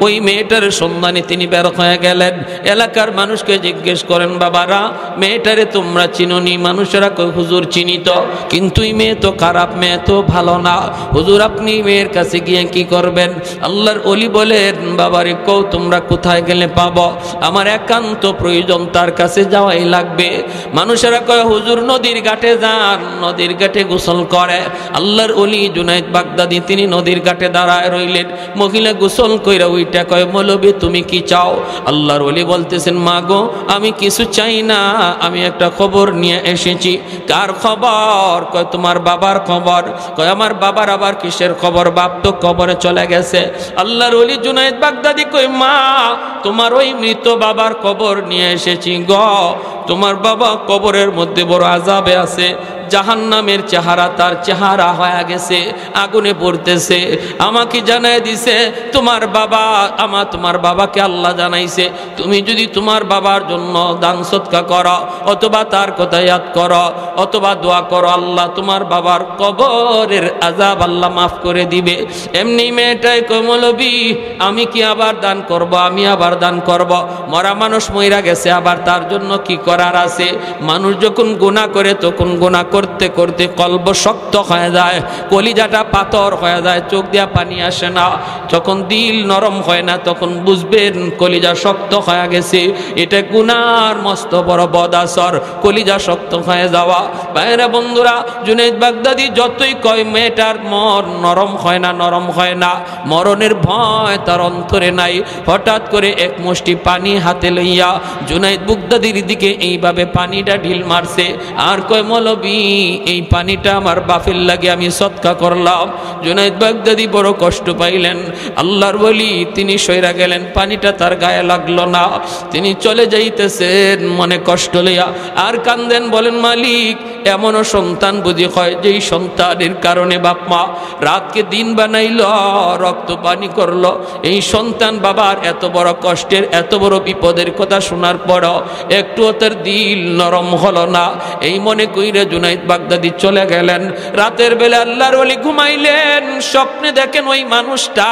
A: ওই মেয়েটার সন্ধানে তিনি বের হয়ে গেলেন। এলাকার মানুষকে জিজ্ঞেস করেন, বাবারা মেয়েটারে তোমরা চিনোনি? মানুষেরা কই, হুজুর চিনি তো, কিন্তু এই মেয়ে তো খারাপ, মেয়ে তো ভালো না। হুজুর আপনি মেয়ের কাছে গিয়ে কি করবেন? আল্লাহর ওলি বলেন, বাবারে কও তোমরা কোথায় গেলে পাবো, আমার একান্ত প্রয়োজন, তার কাছে যাওয়াই লাগবে। মানুষেরা কয়, হুজুর নদীর ঘাটে যান, নদীর ঘাটে গোসল করে। আল্লাহর ওলি জুনাইদ বাগদাদি তিনি নদীর ঘাটে দাঁড়ায় রইলেন। মহিলা গোসল কইরা ওইটা কয়, মৌলবী তুমি কি চাও? আল্লাহর ওলি বলতেছেন, মা গো আমি কিছু চাই না, আমি একটা খবর নিয়ে এসেছি। কার খবর? কয় তোমার বাবার খবর। কয় আমার বাবার আবার কিসের খবর? বাপ তো কবরে চলে গেছে। আল্লাহর ওলি জুনাইদ বাগদাদি কয়, মা তোমার ওই মৃত বাবার খবর নিয়ে এসেছি গো। তোমার বাবা কবরের মধ্যে বড় আযাবে আছে, জাহান্নামের চেহারা তার চেহারা হয়ে গেছে, আগুনে পড়তেছে। আমাকে জানাই দিছে তোমার বাবাকে আল্লাহ জানাইছে তুমি যদি তোমার বাবার জন্য দান সদকা করো অথবা তার কথা ইয়াদ করো অথবা দোয়া করো, আল্লাহ তোমার বাবার কবরের আযাব আল্লাহ মাফ করে দিবে। এমনি মেয়েটাই কয়, মৌলবী আমি কি আবার দান করব? আমি আবার দান করব? মরা মানুষ মইরা গেছে, আবার তার জন্য কি করার আছে? মানুষ যখন গুনাহ করে তখন গুনাহ করতে করতে কলব শক্ত হয়ে যায়, কলিজাটা পাথর হয়ে যায়, চোখ দিয়া পানি আসে না। যখন দিল নরম হয় না তখন বুঝবেন কলিজা শক্ত হয়ে গেছে, এটা গুনার মস্ত বড় বদাসর, কলিজা শক্ত হয়ে যাওয়া। ভাইরা বন্ধুরা, জুনাইদ বাগদাদি যতই কয় মেয়েটার মন নরম হয় না, নরম হয় না, মরণের ভয় তার অন্তরে নাই। হঠাৎ করে এক মুষ্টি পানি হাতে লইয়া জুনাইদ বাগদাদির দিকে এইভাবে পানিটা ঢিল মারছে আর কয়, মৌলবী এই পানিটা আমার বাপের লাগে আমি সদকা করলাম। জুনাইদ বাগদাদি বড় কষ্ট পাইলেন। আল্লাহর ওলি তিনি সইরা গেলেন, পানিটা তার গায়ে লাগলো না, তিনি চলে যাইতেছেন মনে কষ্ট লইয়া আর কান্দেন। বলেন, মালিক এমনও সন্তান বুঝি হয় যেই সন্তানের কারণে বাপ মা রাতকে দিন বানাইল, রক্ত পানি করলো। এই সন্তান বাবার এত বড় কষ্টের এত বড় বিপদের কথা শোনার পরও একটুও তার দিল নরম হলো না। এই মনে কইরে জুনাইদ বাগদাদি চলে গেলেন। রাতের বেলা আল্লাহর ওলি ঘুমাইলেন, স্বপ্নে দেখেন ওই মানুষটা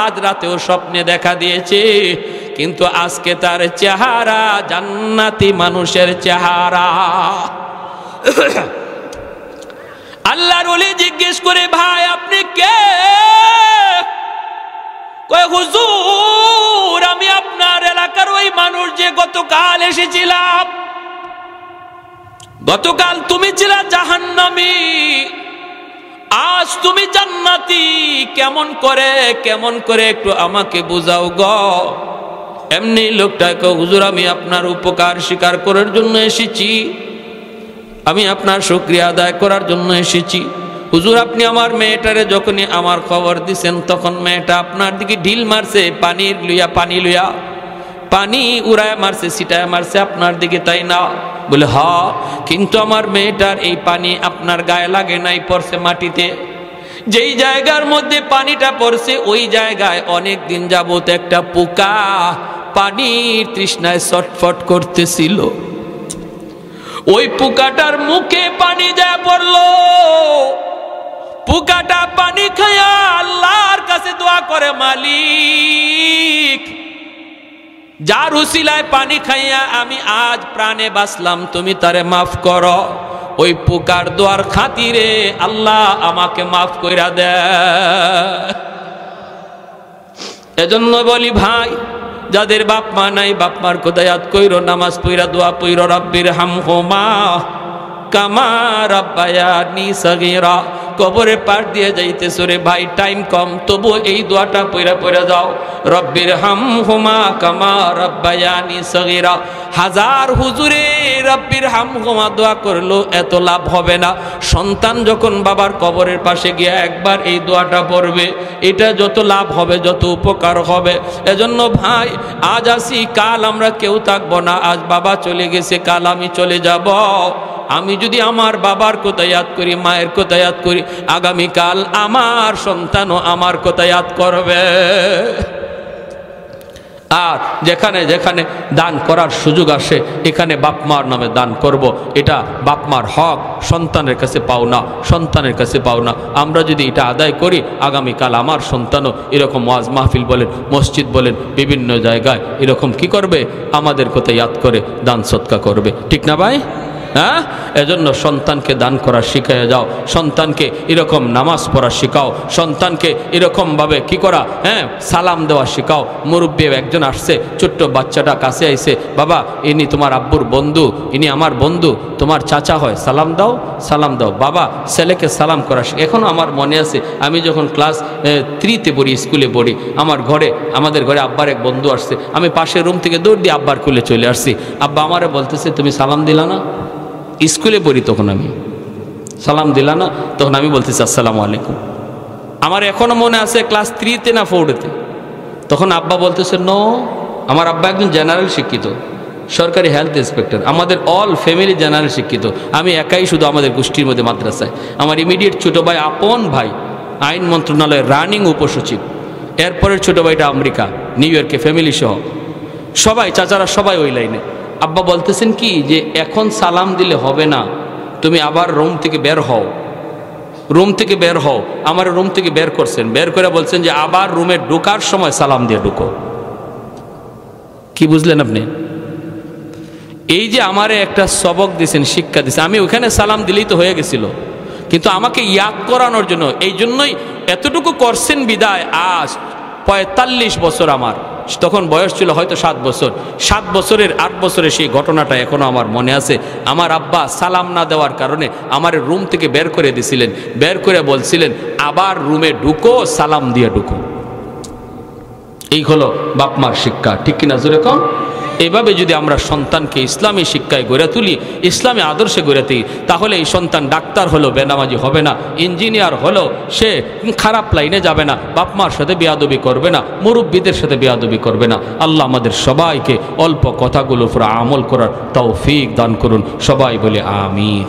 A: আজ রাতেও স্বপ্নে দেখা দিয়েছে, কিন্তু আজকে তার চেহারা জান্নাতি মানুষের চেহারা। আল্লাহর ওলি জিজ্ঞেস করে, ভাই আপনি কে? কয়, হুজুর আমি আপনার এলাকার ওই মানুষ যে গতকাল এসেছিলাম। গতকাল তুমি ছিলা জাহান্নামী, আজ তুমি জান্নাতি, কেমন করে একটু আমাকে বুঝাও গো। এমনি লোকটাকে, হুজুর আমি আপনার উপকার স্বীকার করার জন্য এসেছি, আমি আপনার শুকরিয়া আদায় করার জন্য এসেছি। হুজুর আপনি আমার মেয়েটারে যখনই আমার খবর দিছেন তখন মেয়েটা আপনার দিকে ঢিল মারছে, পানি লইয়া পানি উড়ায় মারছে, ছিটায় মারছে আপনার দিকে, তাই না? বলে হ্যাঁ, কিন্তু আমার মেয়েটার এই পানি আপনার গায়ে লাগে নাই, পড়ছে মাটিতে। যেই জায়গার মধ্যে পানিটা পড়ছে ওই জায়গায় অনেক দিন যাবত একটা পোকা পানির তৃষ্ণায় ছটফট করতেছিল। ওই পোকাটার মুখে পানি যায় পড়লো, পোকাটা পানি খায়া আল্লাহর কাছে দোয়া করে, মালিক যার উসিলায় পানি খাইয়া আমি আজ প্রাণে বাঁচলাম, তুমি তারে মাফ করো। ওই পুকার দোয়ার খাতিরে আল্লাহ আমাকে মাফ কইরা দে। এজন্য বলি ভাই, যাদের বাপ মা নাই, বাপ মার কথা ইয়াদ কইরো, নামাজ পইরা দোয়া পইরো, রব্বির হামহুমা কামা রাব্বায়ানি সগীরা। কবরে পার দিয়ে যাইতেছো রে ভাই, টাইম কম, তবু এই দোয়াটা পইরা পইরা যাও, রব্বির হামহুমা কামা রাব্বায়ানি সগীরা। হাজার হুজুরে রব্বির হামহুমা দোয়া করলো এত লাভ হবে না। সন্তান যখন বাবার কবরের পাশে গিয়ে একবার এই দোয়াটা পড়বে, এটা যত লাভ হবে, যত উপকার হবে। এজন্য ভাই, আজ আসি, কাল আমরা কেউ থাকবো না। আজ বাবা চলে গেছে, কাল আমি চলে যাব। আমি যদি আমার বাবার কথা ইয়াদ করি, মায়ের কথা ইয়াদ করি, আগামীকাল আমার সন্তানও আমার কথা ইয়াদ করবে। আর যেখানে যেখানে দান করার সুযোগ আসে, এখানে বাপ মার নামে দান করব। এটা বাপ মার হক, সন্তানের কাছে পাও না, সন্তানের কাছে পাও না। আমরা যদি এটা আদায় করি, আগামীকাল আমার সন্তানও এরকম ওয়াজ মাহফিল বলেন, মসজিদ বলেন, বিভিন্ন জায়গায় এরকম কি করবে, আমাদের কথা ইয়াদ করে দান সৎকা করবে। ঠিক না ভাই? হ্যাঁ, এজন্য সন্তানকে দান করা শিখাইয়া যাও, সন্তানকে এরকম নামাজ পড়া শিখাও, সন্তানকে এরকমভাবে কি করা, হ্যাঁ, সালাম দেওয়া শিখাও। মুরব্বী একজন আসছে, ছোট্ট বাচ্চাটা কাছে আইছে, বাবা ইনি তোমার আব্বুর বন্ধু, ইনি আমার বন্ধু, তোমার চাচা হয়, সালাম দাও, সালাম দাও। বাবা ছেলেকে সালাম করা এখনও আমার মনে আছে, আমি যখন ক্লাস 3-তে পড়ি, স্কুলে পড়ি, আমাদের ঘরে আব্বার এক বন্ধু আসছে, আমি পাশের রুম থেকে দৌড় দিয়ে আব্বার কুলে চলে আসছি। আব্বা আমারে বলতেছে, তুমি সালাম দিলা না? স্কুলে পড়ি তখন, আমি সালাম দিলা না? তখন আমি বলতেছি আসসালামু আলাইকুম। আমার এখনো মনে আছে ক্লাস 3-তে না 4-তে, তখন আব্বা বলতেছে নো। আমার আব্বা একজন জেনারেল শিক্ষিত, সরকারি হেলথ ইন্সপেক্টর, আমাদের অল ফ্যামিলি জেনারেল শিক্ষিত। আমি একাই শুধু আমাদের গোষ্ঠীর মধ্যে মাদ্রাসায়। আমার ইমিডিয়েট ছোটো ভাই, আপন ভাই, আইন মন্ত্রণালয়ের রানিং উপসচিব। এরপরের ছোটো ভাইটা আমেরিকা, নিউ ইয়র্কে, ফ্যামিলি সহ সবাই, চাচারা সবাই ওই লাইনে। আব্বা বলতেছেন কি, যে এখন সালাম দিলে হবে না, তুমি আবার রুম থেকে বের হও, রুম থেকে বের হও। আমার রুম থেকে বের করছেন, বের করে বলছেন যে আবার রুমে ঢোকার সময় সালাম দিয়ে ঢুকো। কি বুঝলেন আপনি? এই যে আমারে একটা সবক দিয়েছেন, শিক্ষা দিয়েছেন। আমি ওখানে সালাম দিলেই তো হয়ে গেছিল, কিন্তু আমাকে ইয়াদ করানোর জন্য, এই জন্যই এতটুকু করছেন বিদায়। আজ 45 বছর আমার, তখন বয়স ছিল হয়তো 7 বছর, 7 বছরের 8 বছরের সেই ঘটনাটা এখনো আমার মনে আছে। আমার আব্বা সালাম না দেওয়ার কারণে আমার রুম থেকে বের করে দিয়েছিলেন, বের করে বলছিলেন আবার রুমে ঢুকো, সালাম দিয়ে ঢুকো। এই হলো বাপমার শিক্ষা, ঠিক কিনা জোরে কম? এইভাবে যদি আমরা সন্তানকে ইসলামী শিক্ষায় গড়ে তুলি, ইসলামী আদর্শে গড়ে তুলি, তাহলে এই সন্তান ডাক্তার হলো বেনামাজি হবে না, ইঞ্জিনিয়ার হলো সে খারাপ লাইনে যাবে না, বাপমার সাথে বেয়াদবি করবে না, মুরব্বীদের সাথে বেয়াদবি করবে না। আল্লাহ আমাদের সবাইকে অল্প কথাগুলো উপর আমল করার তৌফিক দান করুন। সবাই বলে আমিন।